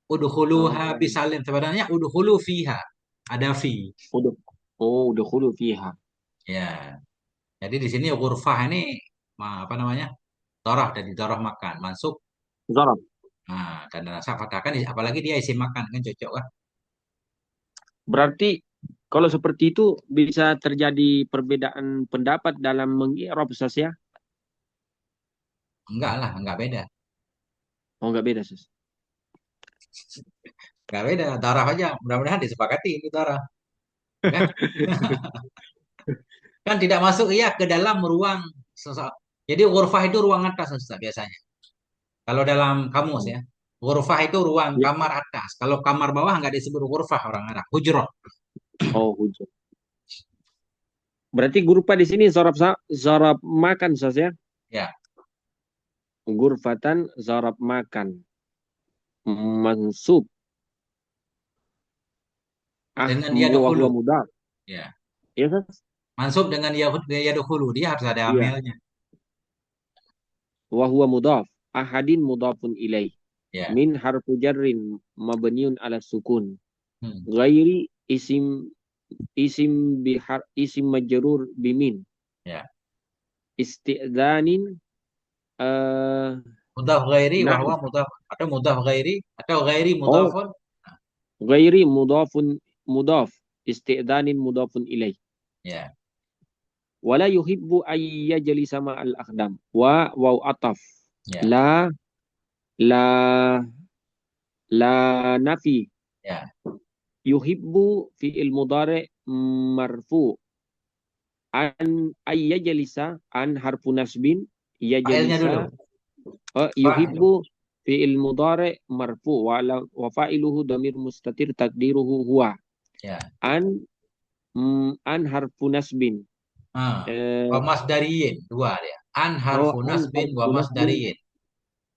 Udkhuluha Oh bisalim. Sebenarnya udkhulu fiha. Ada fi. udah udah khulu fiha Ya. Jadi di sini ghurfah ini apa namanya? Doroh dari doroh makan. Masuk. zarab. Nah, dan rasa katakan apalagi dia isi makan kan cocok kan? Berarti kalau seperti itu bisa terjadi perbedaan pendapat dalam mengi'rab Sas ya? Enggak lah, enggak beda. Oh nggak beda Sas. Enggak beda. Doroh aja. Mudah-mudahan disepakati itu doroh. Kan? Kan tidak masuk iya ke dalam ruang sosok. Jadi ghurfah itu ruang atas Ustaz, biasanya. Kalau dalam kamus Oh, ya. Ghurfah itu ruang ya. kamar atas. Kalau kamar bawah nggak disebut ghurfah orang Arab. Hujrah. Oh hujan. Berarti gurfa di sini zarab makan Sas ya? Ya. Gurfatan zarab makan. Mansub. Dengan dia Wa dahulu. huwa mudhaf. Ya. Ya Sas? Mansub dengan ya dahulu. Dia harus ada Iya. amelnya. Wa huwa mudhaf. Ahadin mudhafun ilaih. Ya. Min harfu jarrin mabniun ala sukun. Hmm. Ghairi isim isim majrur bimin. Ya. Isti'danin eh Mudhaf ghairi wa nah huwa mudhaf atau mudhaf ghairi atau ghairi oh mudhafun. ghairi mudhafun mudhaf isti'danin mudhafun ilaih Ya. wala yuhibbu ay yajlisa ma'al akhdam waw ataf Ya. la la la nafi Ya. yuhibbu fi'il mudhari marfu an ay yajlisa an harfu nasbin Failnya yajlisa dulu. Fa'il. yuhibbu fi'il mudhari marfu wa fa'iluhu dhamir mustatir takdiruhu huwa Ya. an an harfu nasbin Ah. Wa eh, masdariyin. Dua dia. An harfu an nasbin wa harfu nasbin masdariyin.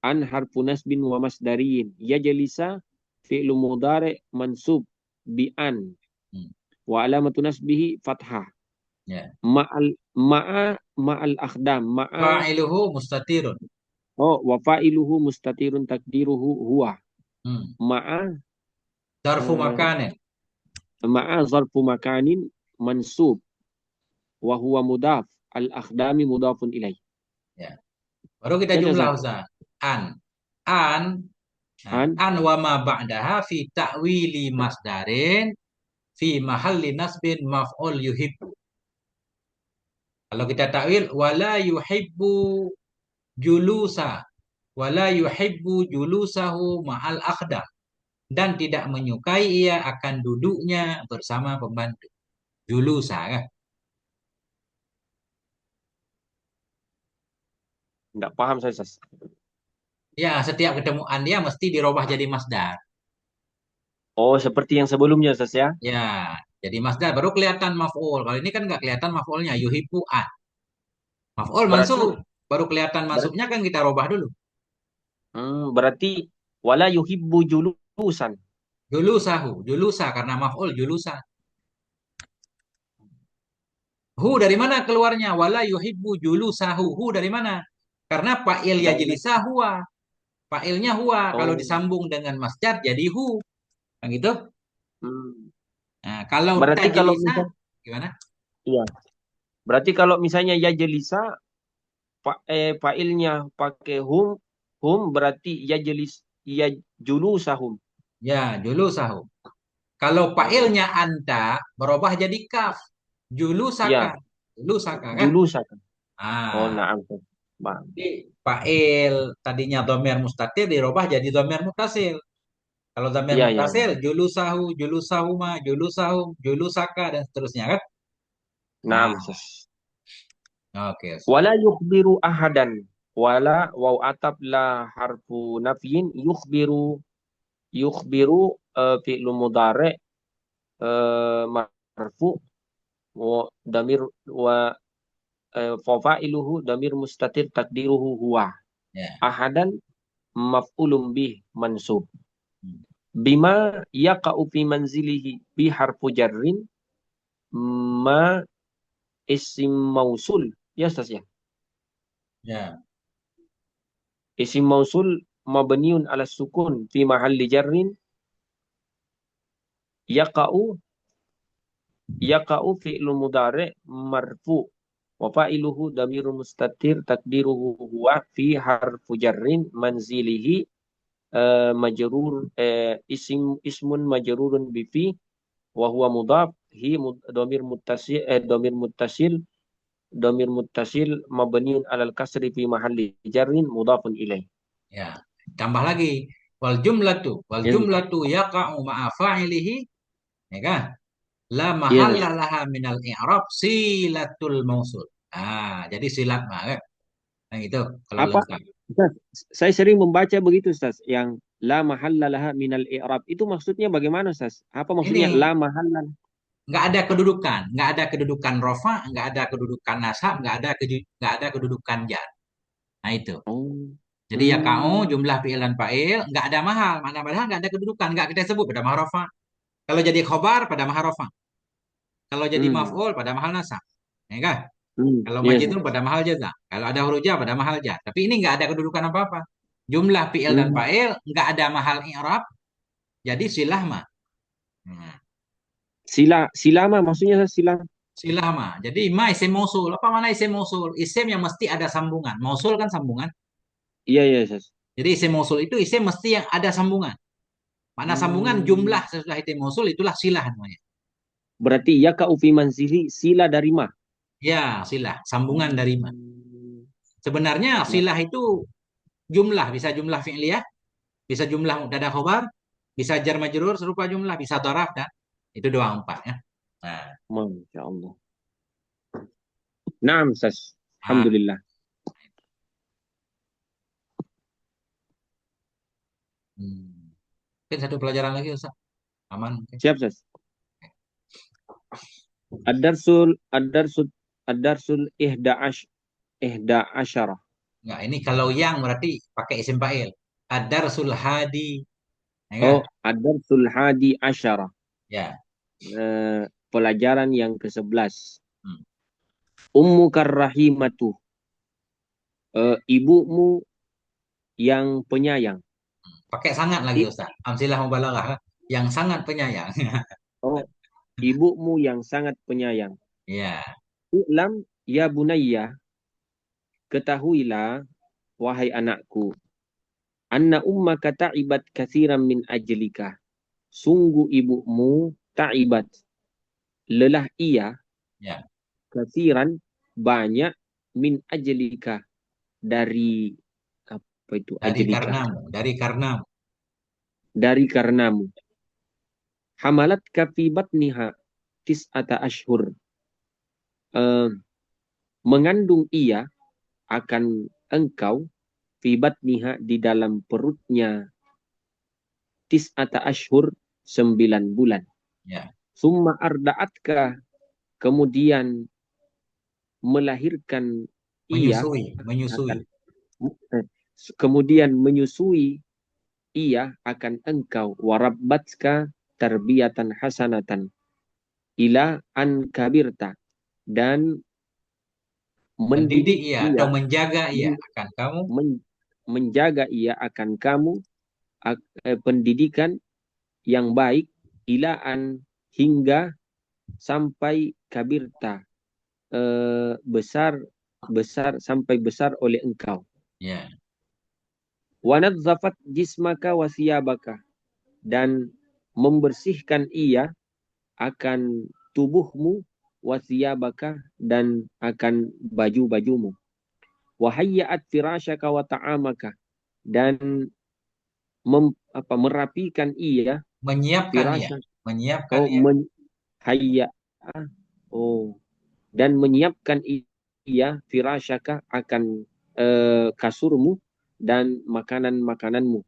an harfu nasbin wa masdariyin yajlisa fi'lu mudhari mansub bi an Hmm. wa alamatu nasbihi fathah Ya. ma'al ma'al akhdam Fa'iluhu mustatirun. Oh, wa fa'iluhu mustatirun takdiruhu huwa. Hmm. Ma'a Zarfu eh, makanin. ma'a zarfu makanin mansub wa huwa mudaf. Al-akhdami mudafun ilaih. Ya. Baru kita Kan ya, jumlah Ustaz? Ustaz. An. An. Nah, An, an wa ma ba'daha fi ta'wili masdarin fi mahalli nasbin maf'ul yuhibbu. Kalau kita takwil wala yuhibbu julusa wala yuhibbu julusahu ma'al akhdam dan tidak menyukai ia akan duduknya bersama pembantu. Julusa kan? nggak paham saya, Ustaz. Ya, setiap ketemu an dia mesti dirubah jadi masdar. Oh, seperti yang sebelumnya, Ustaz ya? Ya, jadi masdar baru kelihatan maf'ul. Kalau ini kan nggak kelihatan maf'ulnya. Yuhibbu an. Maf'ul Berarti mansub. Baru kelihatan ber- masuknya kan kita rubah dulu. berarti wala yuhibbu julusan. Julusahu, julusa karena maf'ul julusa. Hu dari mana keluarnya? Wala yuhibbu julusahu. Hu dari mana? Karena fa'il Dari yajlisa huwa. Fa'ilnya huwa. Kalau oh, disambung dengan masdar jadi hu. Kan gitu. hmm. Nah, kalau Berarti kalau tajlisa misal gimana? iya. Berarti kalau misalnya ya jelisa fa'ilnya pakai hum berarti ya jelis ya julusahum. Ya, julusahu. Kalau Oh, fa'ilnya anta berubah jadi kaf. iya, Julusaka. Julusaka kan? julusakan. Oh, Ah, na'am. Bang. jadi fa'il tadinya dhamir mustatir dirubah jadi dhamir muttasil. Kalau dhamir Iya, iya, iya. muttasil julusahu, julusahuma, julusahum, julusaka dan seterusnya kan? Na'am, Nah, Sus. oke. Wala yukhbiru ahadan. Wala waw atab la harfu nafyin yukhbiru fi'lu mudhari marfu wa damir wa failuhu damir mustatir takdiruhu huwa. Ya. Ahadan maf'ulun bih mansub. Hmm. Bima yaqa'u fi manzilihi bi harfu jarrin ma isim mausul. Ya, Ustaz ya. Ya. Isim mausul mabniun ala sukun fi mahalli jarrin yaqa'u yaqa'u fi'lu mudhari' marfu wa fa'iluhu damirun mustatir takdiruhu huwa fi harfu jarrin manzilihi majrur ismun majrurun bi fi wa huwa mudhaf hi domir muttasil mabniun alal kasri fi mahalli jarrin mudhafun ilaih. Ya. Tambah lagi wal Yes, jumlatu yaqa'u ma'a fa'ilihi ya kan? La yes. mahalla laha minal i'rab silatul mausul. Ah, jadi silat mah kan? Nah, itu kalau Apa? lengkap. Ustaz, saya sering membaca begitu, Ustaz, yang la mahalla laha minal i'rab. Itu maksudnya bagaimana, Ustaz? Apa maksudnya Ini la mahalla? nggak ada kedudukan rofa, nggak ada kedudukan nasab, nggak ada kedudukan jar. Nah itu. Oh. Jadi ya kau Hmm. jumlah fi'il dan fa'il nggak ada mahal, mana padahal nggak ada kedudukan, nggak kita sebut pada mahal rofa. Kalau jadi khobar pada mahal rofa, kalau jadi Hmm. maf'ul pada mahal nasab, ya kan? Hmm. Kalau Yes. majzum pada mahal jaza, kalau ada huruf jar pada mahal jar. Tapi ini nggak ada kedudukan apa-apa. Jumlah fi'il dan Hmm. fa'il nggak ada mahal i'rab, jadi silah mah. Nah, Silama maksudnya, Ustaz, silam. silah mah. Jadi ma isim mausul. Apa mana isim mausul? Isim yang mesti ada sambungan. Mausul kan sambungan. Iya, iya, Ustaz. Jadi isim mausul itu isim mesti yang ada sambungan. Mana sambungan Hmm. jumlah sesudah isim mausul itulah silah namanya. Berarti ya ka ufi manzili sila dari ma. Ya, silah, sambungan dari ma. Hmm. Sebenarnya Nah, silah itu jumlah, bisa jumlah fi'liyah, bisa jumlah mubtada khobar, bisa jar majrur serupa jumlah, bisa dharaf dan itu doang empat ya. Nah, Masya Allah. Naam, Ustaz. ah, Alhamdulillah. hmm. Mungkin satu pelajaran lagi Ustaz. Aman mungkin. Siap, Ustaz. Ad-darsul ad-darsul ihda asyarah. Enggak, ini kalau yang berarti pakai isim fa'il. Ad-darsul hadi, ya kan? Oh, ad-darsul hadi asyarah. Ya. Pelajaran yang ke-11. Hmm. Ummu karrahimatu. Ibumu yang penyayang. Pakai sangat lagi Ustaz. Amsilah mubalaghah. Yang sangat penyayang. Oh, ibumu yang sangat penyayang. Ya, I'lam ya bunayya, ketahuilah wahai anakku, anna ummaka ta'ibat katsiran min ajlika. Sungguh ibumu ta'ibat, lelah ia, ya. katsiran banyak, min ajlika, dari apa itu Dari ajlika, karenamu, dari karenamu. dari karenamu. Hamalat fi batniha tis'ata ashhur. Eh, mengandung ia akan engkau fi batniha, di dalam perutnya, tis'ata ashhur, 9 bulan. Ya, Summa arda'atka, kemudian melahirkan ia menyusui, menyusui. akan eh, kemudian menyusui ia akan engkau, warabbatka tarbiyatan hasanatan ila an kabirta, dan Mendidik mendidik ia atau ia, menjaga ia men- akan kamu. menjaga ia akan kamu, pendidikan yang baik, ilaan, hingga sampai kabirta, besar, sampai besar oleh engkau. Ya, Wanadzafat jismaka wasiyabaka, dan membersihkan ia akan tubuhmu, wasiyabaka, dan akan baju-bajumu. Wahayyat firashaka wa ta'amaka, dan merapikan ia, menyiapkan ia, firasyak, menyiapkan oh ia. hayya, oh, dan menyiapkan ia, firasyaka, akan kasurmu dan makanan-makananmu.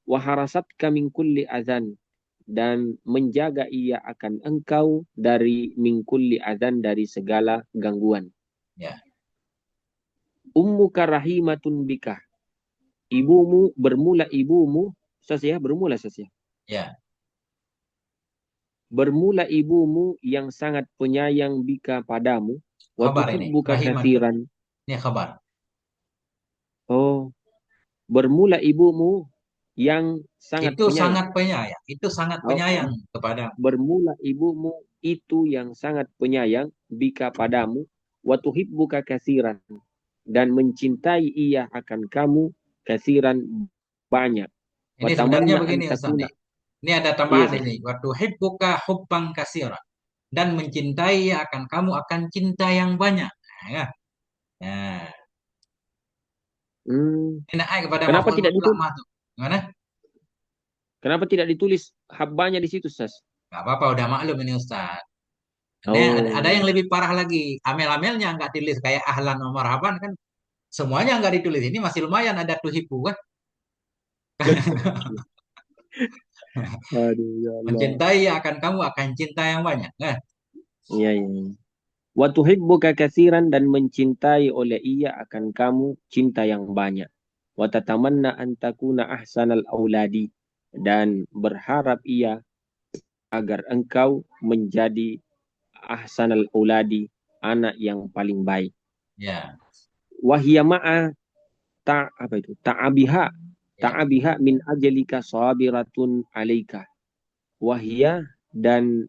Waharasatka min kulli adzan, dan menjaga ia akan engkau dari min kulli adzan, dari segala gangguan. Ya, Ummuka rahimatun bika, ibumu, sasya, bermula sasya. ya. Bermula ibumu yang sangat penyayang bika padamu, wa Khabar ini, tuhibbuka rahimatun. katsiran. Ini khabar. Oh, bermula ibumu yang sangat Itu penyayang. sangat penyayang. Itu sangat Oh, penyayang kepadamu. bermula ibumu itu yang sangat penyayang bika padamu, wa tuhibbuka katsiran, dan mencintai ia akan kamu, katsiran, banyak. Wa Ini sebenarnya tamanna an begini Ustaz takuna. nih. Ini ada Iya, tambahan Sas. ini. Waktu hibbuka hubbang kasira. Dan mencintai akan kamu akan cinta yang banyak. Nah, ya. Nah, Hmm. ini ayat kepada Kenapa maf'ul tidak mutlak ditulis? mah tuh. Gimana? Kenapa tidak ditulis habbanya di situ, Sas? Gak apa-apa, udah maklum ini Ustaz. Ini ada yang Oh. lebih parah lagi. Amel-amelnya nggak ditulis kayak ahlan wa marhaban kan. Semuanya nggak ditulis. Ini masih lumayan ada tuhibbu kan. Aduh, ya Allah. Mencintai akan kamu akan cinta yang banyak. Nah, Iya, iya, iya. Wa tuhibbuka katsiran, dan mencintai oleh ia akan kamu cinta yang banyak. Wa tatamanna an takuna ahsanal auladi, dan berharap ia agar engkau menjadi ahsanal auladi, anak yang paling baik. ya, Wahia ma'a apa itu? Ta'abiha, ya. min ajalika sabiratun alaika. Wahia, dan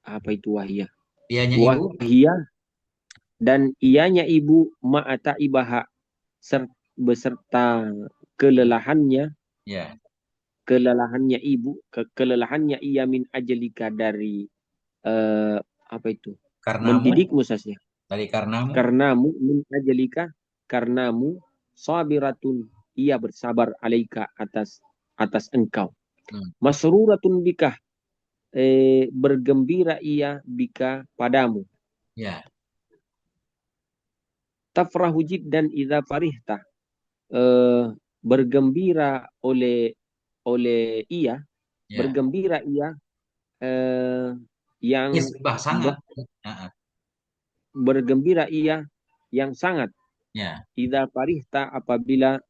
apa itu wahia? Dianya ibu. Wahia, dan ianya ibu, ma'ata ibaha, beserta kelelahannya, Ya, kelelahannya ia, min ajalika, dari apa itu, karenamu, mendidikmu, sasnya, dari karenamu. karenamu, min ajalika, karenamu, sabiratun, ia bersabar, alaika, atas engkau. Hmm, Masruratun bika, bergembira ia bika padamu. ya, Tafrahu jiddan idza farihta, eh, bergembira oleh ia, ya. bergembira ia, yang Isbah sangat. Ah, ah. bergembira ia yang sangat, Ya, idza farihta, apabila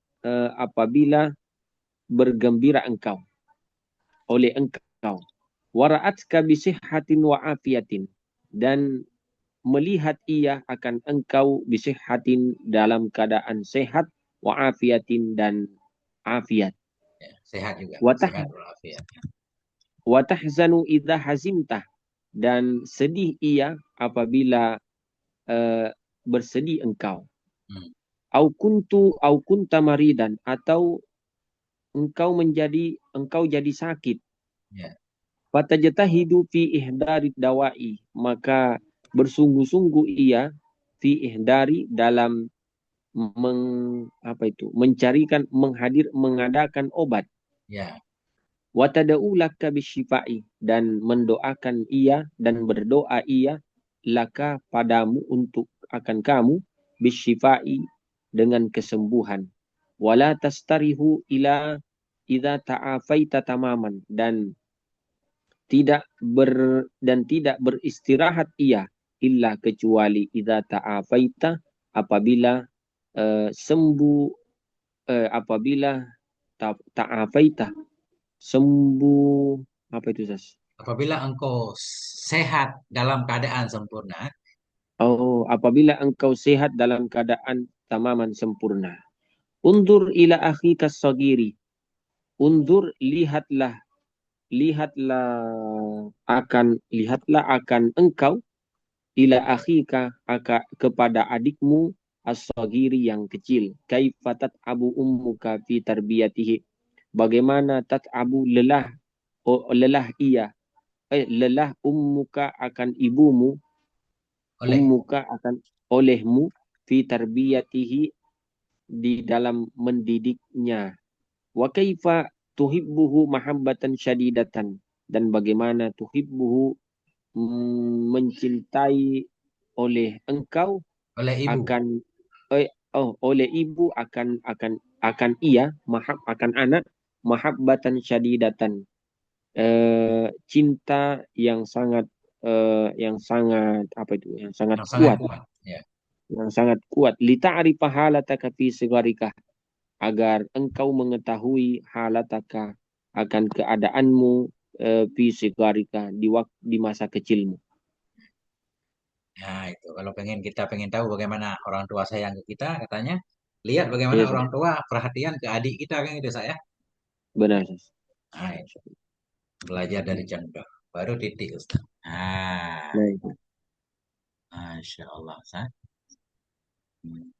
bergembira engkau oleh engkau. Wara'atka bisihhatin wa afiyatin, dan melihat ia akan engkau bisihhatin, dalam keadaan sehat, wa afiyatin, dan afiat. Ya, sehat juga. Watah Sehat walafiat. watahzanu idza hazimtah, dan sedih ia apabila eh, bersedih engkau. Hmm. Au kunta maridan, atau engkau jadi sakit. Ya, Fatajtahidu fi ihdari dawai, maka bersungguh-sungguh ia fi ihdari dalam mengadakan obat. ya, Wa tad'u laka bisyifai, dan mendoakan ia dan berdoa ia laka padamu, untuk akan kamu, bisyifai, dengan kesembuhan. Wala tastarihu ila idza ta'afaita tamaman, tidak beristirahat ia illa kecuali idza ta'afaita, apabila sembuh, apabila ta'afaita, sembuh, apa itu Sas? apabila engkau sehat dalam keadaan sempurna. Oh, apabila engkau sehat dalam keadaan tamaman sempurna. Undur ila akhika sagiri. Undur, lihatlah akan engkau, ila akhika, kepada adikmu, as-sagiri, yang kecil. Kaifatat abu ummuka fi tarbiyatihi, bagaimana tat'abu, lelah ia, lelah ummuka, akan ibumu, Oleh. olehmu, fi tarbiyatihi, di dalam mendidiknya. Wa kaifa tuhibbuhu mahabbatan syadidatan, dan bagaimana tuhibbuhu, mencintai oleh engkau, Oleh ibu. akan oleh ibu, akan ia, akan anak, mahabbatan syadidatan, cinta yang sangat apa itu, yang sangat Yang sangat kuat, kuat. Ya. lita'rifa halataka fi sigarika, agar engkau mengetahui halataka, akan keadaanmu, fi sigarika, di masa kecilmu. Nah, itu kalau kita pengen tahu bagaimana orang tua sayang ke kita, katanya lihat bagaimana Iya, Sas. orang tua perhatian ke adik kita kan itu saya. Benar, Sas. Nah, itu. Belajar dari contoh. Baru titik Ustaz. Ah, Nah, itu. Masya Allah Ustaz. Hmm.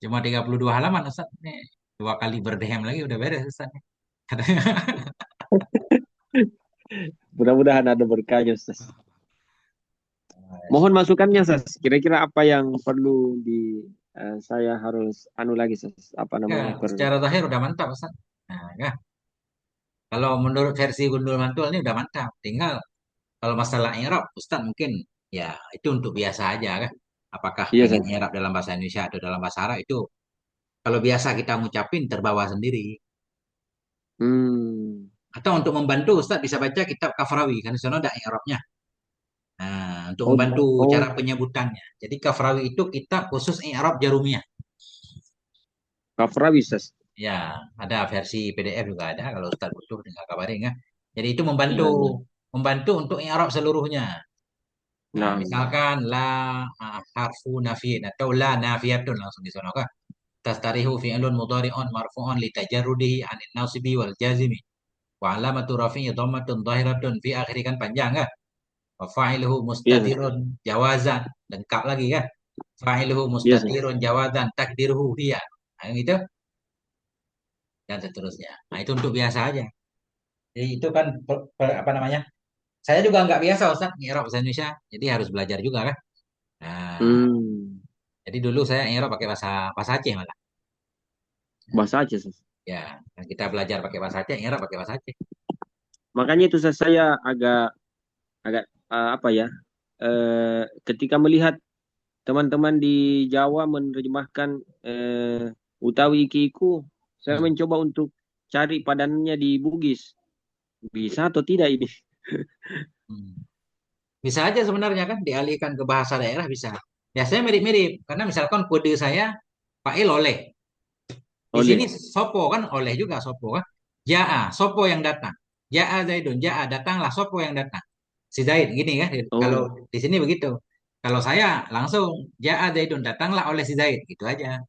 Cuma 32 halaman Ustaz. Nih, 2 kali berdehem lagi udah beres Ustaz. Katanya. Mudah-mudahan ada berkahnya, Sas. Mohon masukannya, Sas. Kira-kira apa yang perlu saya harus anu lagi, Sas? Apa Ya, namanya? secara zahir udah mantap Ustaz. Nah, ya. Kalau menurut versi Gundul Mantul ini udah mantap. Tinggal kalau masalah i'rab, Ustaz mungkin ya itu untuk biasa aja kan. Apakah Iya, pengen Sas. i'rab dalam bahasa Indonesia atau dalam bahasa Arab itu kalau biasa kita ngucapin terbawa sendiri. Hmm. Atau untuk membantu Ustaz bisa baca kitab Kafrawi kan di sana ada i'rabnya. Nah, untuk Oh, membantu oh, cara penyebutannya. Jadi Kafrawi itu kitab khusus i'rab jarumiyah. Kafrawi, Sas. Ya, ada versi PDF juga ada kalau Ustaz butuh tinggal kabarin ya. Jadi itu membantu Nah, nah. membantu untuk i'rab seluruhnya. Nah, Nah, misalkan la harfu nafiin atau la nafiyatun langsung di sana kan. Tastarihu fi'lun mudhari'un marfu'un li tajarrudihi 'anil nasibi wal jazimi. Wa alamatu rafi'i dhammatun dhahiratun fi akhiri, kan panjang kan. Wa fa'iluhu iya, Sas. mustatirun jawazan, lengkap lagi kan. Fa'iluhu Iya, Sas. mustatirun jawazan takdiruhu hiya. Nah, gitu dan seterusnya. Nah, itu untuk biasa aja. Jadi itu kan apa namanya? Saya juga nggak biasa Ustaz ngira bahasa Indonesia. Jadi harus belajar juga kan. Nah, Hmm. jadi dulu saya ngira pakai bahasa bahasa Aceh malah. Bahasa Aceh, Sas. Ya, kan kita belajar pakai bahasa Aceh, ngira pakai bahasa Aceh. Makanya itu, Sas, saya agak agak apa ya? Ketika melihat teman-teman di Jawa menerjemahkan Utawi Ikiku, saya Hmm. mencoba untuk cari padanannya di Bugis. Bisa atau tidak ini? Hmm. Bisa aja sebenarnya kan dialihkan ke bahasa daerah bisa. Biasanya mirip-mirip karena misalkan kode saya Fa'il oleh. Di sini Oleh. sopo kan oleh juga sopo kan. Ja'a, sopo yang datang. Ja'a Zaidun, ja'a datanglah sopo yang datang. Si Zaid gini kan. Kalau Oh, di sini begitu. Kalau saya langsung ja'a Zaidun datanglah oleh si Zaid gitu aja.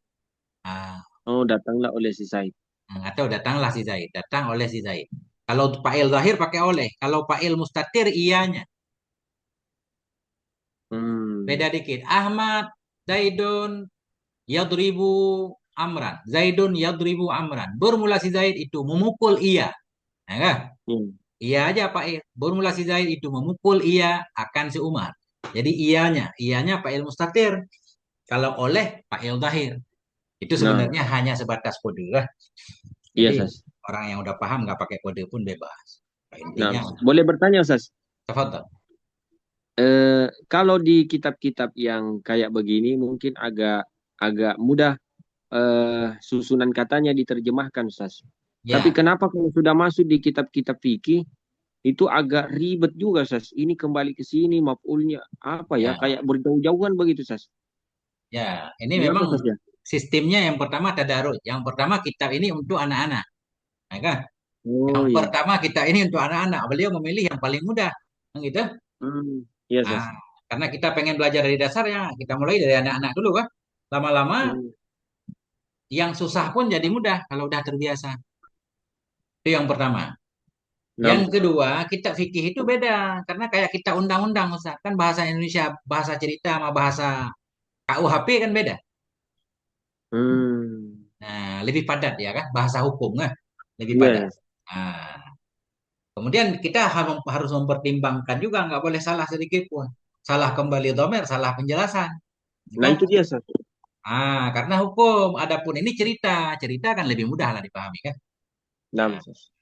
Ah, oh, datanglah oleh si Said. Atau datanglah si Zaid, datang oleh si Zaid. Kalau fa'il zahir pakai oleh. Kalau fa'il mustatir iyanya. Beda Hmm. dikit. Ahmad, Zaidun, yadribu Amran. Zaidun yadribu Amran. Bermula si Zaid itu memukul iya. Nah, kan? Hmm. Iya aja Pak. Bermula si Zaid itu memukul iya akan si Umar. Jadi iyanya fa'il mustatir. Kalau oleh fa'il zahir. Itu Nah, sebenarnya hanya sebatas kode lah. iya Jadi Ustaz. orang yang udah paham nggak pakai kode pun bebas. Nah, Intinya, boleh bertanya Ustaz? tafadhol. Kalau di kitab-kitab yang kayak begini mungkin agak agak mudah susunan katanya diterjemahkan, Ustaz. Tapi Ya, kenapa kalau sudah masuk di kitab-kitab fikih itu agak ribet juga, Ustaz. Ini kembali ke sini maf'ulnya apa ya? ya, Kayak berjauh-jauhan begitu, Ustaz. ya. Ini Kenapa, memang Ustaz ya? sistemnya yang pertama tadarus. Yang pertama kitab ini untuk anak-anak. Nah, kan? Yang Oh iya. pertama kita ini untuk anak-anak. Beliau memilih yang paling mudah. Kan gitu. Hmm, iya, Nah, Ustaz. karena kita pengen belajar dari dasarnya, kita mulai dari anak-anak dulu kan. Lama-lama Hmm. yang susah pun jadi mudah kalau udah terbiasa. Itu yang pertama. Nah, Yang Ustaz. kedua, kitab fikih itu beda karena kayak kita undang-undang Ustaz. Kan bahasa Indonesia, bahasa cerita sama bahasa KUHP kan beda. Hmm. Nah, lebih padat ya kan, bahasa hukum kan, lebih Iya, padat. iya. Nah, kemudian kita harus mempertimbangkan juga nggak boleh salah sedikit pun. Salah kembali domer, salah penjelasan, ya Nah, kan? itu dia, Ustaz. Karena hukum, adapun ini cerita, cerita kan lebih mudah lah dipahami kan. Nah, Nah, Ustaz.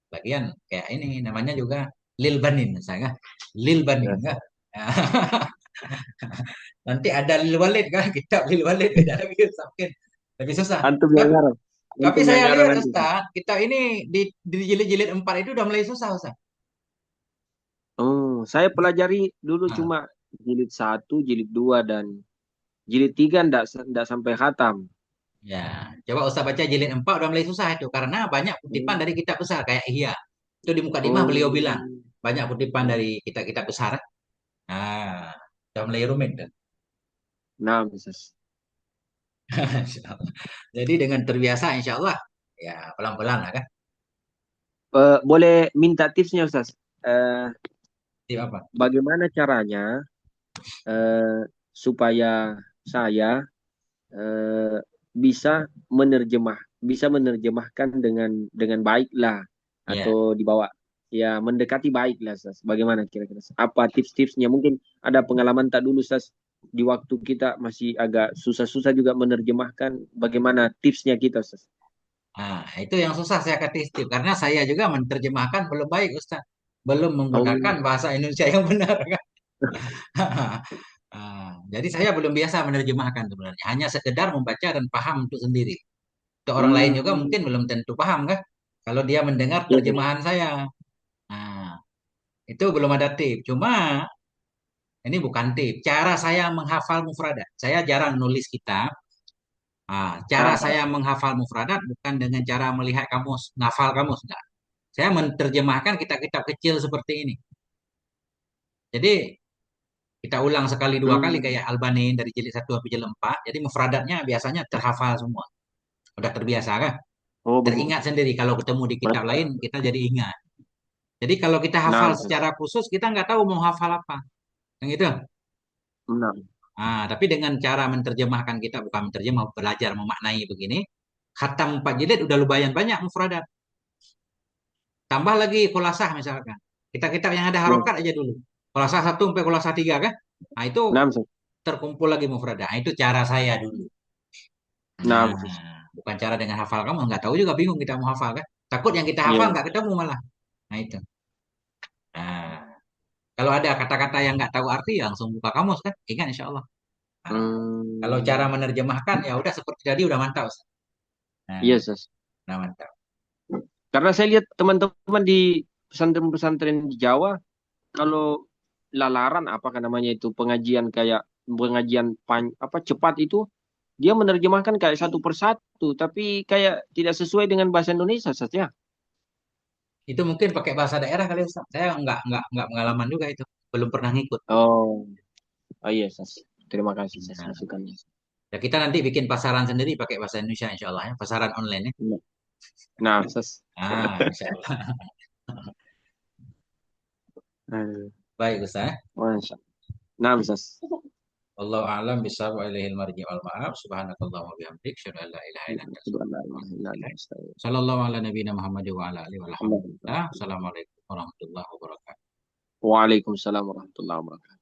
bagian kayak ini namanya juga lil banin misalnya, lil banin Ya. kan. Nanti ada lil walid kan, kitab lil walid beda lagi mungkin lebih susah. Antum yang Tapi, ngarang. tapi Antum yang saya ngarang lihat nanti. Ustaz, kitab ini di jilid-jilid 4 itu udah mulai susah Ustaz. Oh, saya pelajari dulu Nah, cuma jilid satu, jilid 2 dan jilid 3 ndak sampai khatam. ya, coba Ustaz baca jilid 4 udah mulai susah itu karena banyak kutipan Hmm. dari kitab besar kayak Ihya. Itu di mukadimah beliau bilang Oh. banyak kutipan Oh. dari kitab-kitab besar. Nah, udah mulai rumit kan. Nah, Ustaz. Insyaallah. Jadi dengan terbiasa insya Allah ya pelan-pelan lah kan. Boleh minta tipsnya, Ustaz? Eh, Tip apa? Bagaimana caranya eh, supaya saya eh, bisa menerjemahkan dengan baik lah Ya. atau dibawa ya mendekati baik lah, Ustaz. Bagaimana kira-kira? Apa tips-tipsnya? Mungkin ada pengalaman tak dulu, Ustaz, di waktu kita masih agak susah-susah juga menerjemahkan. Bagaimana tipsnya kita, Ustaz? Nah, itu yang susah saya kasih tip karena saya juga menerjemahkan belum baik Ustaz. Belum Oh, menggunakan bahasa Indonesia yang benar kan. Jadi saya belum biasa menerjemahkan sebenarnya. Hanya sekedar membaca dan paham untuk sendiri. Untuk orang lain juga hmm, mungkin belum tentu paham kan. Kalau dia mendengar iya, Ustaz. terjemahan saya. Nah, itu belum ada tip. Cuma ini bukan tip. Cara saya menghafal mufradat. Saya jarang nulis kitab. Cara Ah, saya menghafal mufradat bukan dengan cara melihat kamus, ngafal kamus. Enggak. Saya menerjemahkan kitab-kitab kecil seperti ini. Jadi kita ulang sekali dua kali hmm, kayak Albani dari jilid 1 sampai jilid 4. Jadi mufradatnya biasanya terhafal semua. Udah terbiasa kan? oh begitu. Teringat sendiri kalau ketemu di kitab lain kita jadi ingat. Jadi kalau kita Nah, hafal Ustaz. secara khusus kita nggak tahu mau hafal apa. Yang itu. Nah, Tapi dengan cara menerjemahkan kita bukan menerjemah, belajar memaknai begini, khatam 4 jilid udah lumayan banyak mufradat. Tambah lagi kholasah misalkan. Kita yang ada ya. harokat aja dulu. Kholasah 1 sampai kholasah 3 kan? Itu Nah, Ustaz. terkumpul lagi mufradat. Itu cara saya dulu. Nah, Nah, Ustaz. bukan cara dengan hafal kamu nggak tahu juga bingung kita mau hafal kan? Takut yang kita hafal Iya. nggak ketemu malah. Nah itu. Nah, kalau ada kata-kata yang nggak tahu arti ya langsung buka kamus kan? Ingat insya Allah. Nah, kalau cara Hmm, menerjemahkan ya udah seperti tadi udah mantap. Ustaz. iya, Nah, Ustaz. udah mantap. Karena saya lihat teman-teman di pesantren-pesantren di Jawa, kalau lalaran apakah namanya itu pengajian kayak pengajian apa cepat itu dia menerjemahkan kayak satu persatu tapi kayak tidak sesuai dengan bahasa Indonesia saja. Itu mungkin pakai bahasa daerah kali Ustaz. Saya nggak pengalaman juga itu. Belum pernah ngikut. Oh, oh iya, Sas. Terima kasih, Sas, Nah, masukannya. ya kita nanti bikin pasaran sendiri pakai bahasa Indonesia insya Allah ya. Pasaran online ya. Iya. Nah, Ustaz. Ah, insya Allah. Eh, Baik, Ustaz. Masya Allah. Nah, Ustaz. Wallahu a'lam bishawab wa ilaihil marji wal ma'ab. Subhanakallah wa bihamdik. Asyhadu an la ilaha illa anta astaghfiruka wa atubu ilaik. Sallallahu ala nabiyina Muhammad wa ala alihi wa alhamdulillah. Assalamualaikum warahmatullahi wabarakatuh. Waalaikumsalam warahmatullahi wabarakatuh.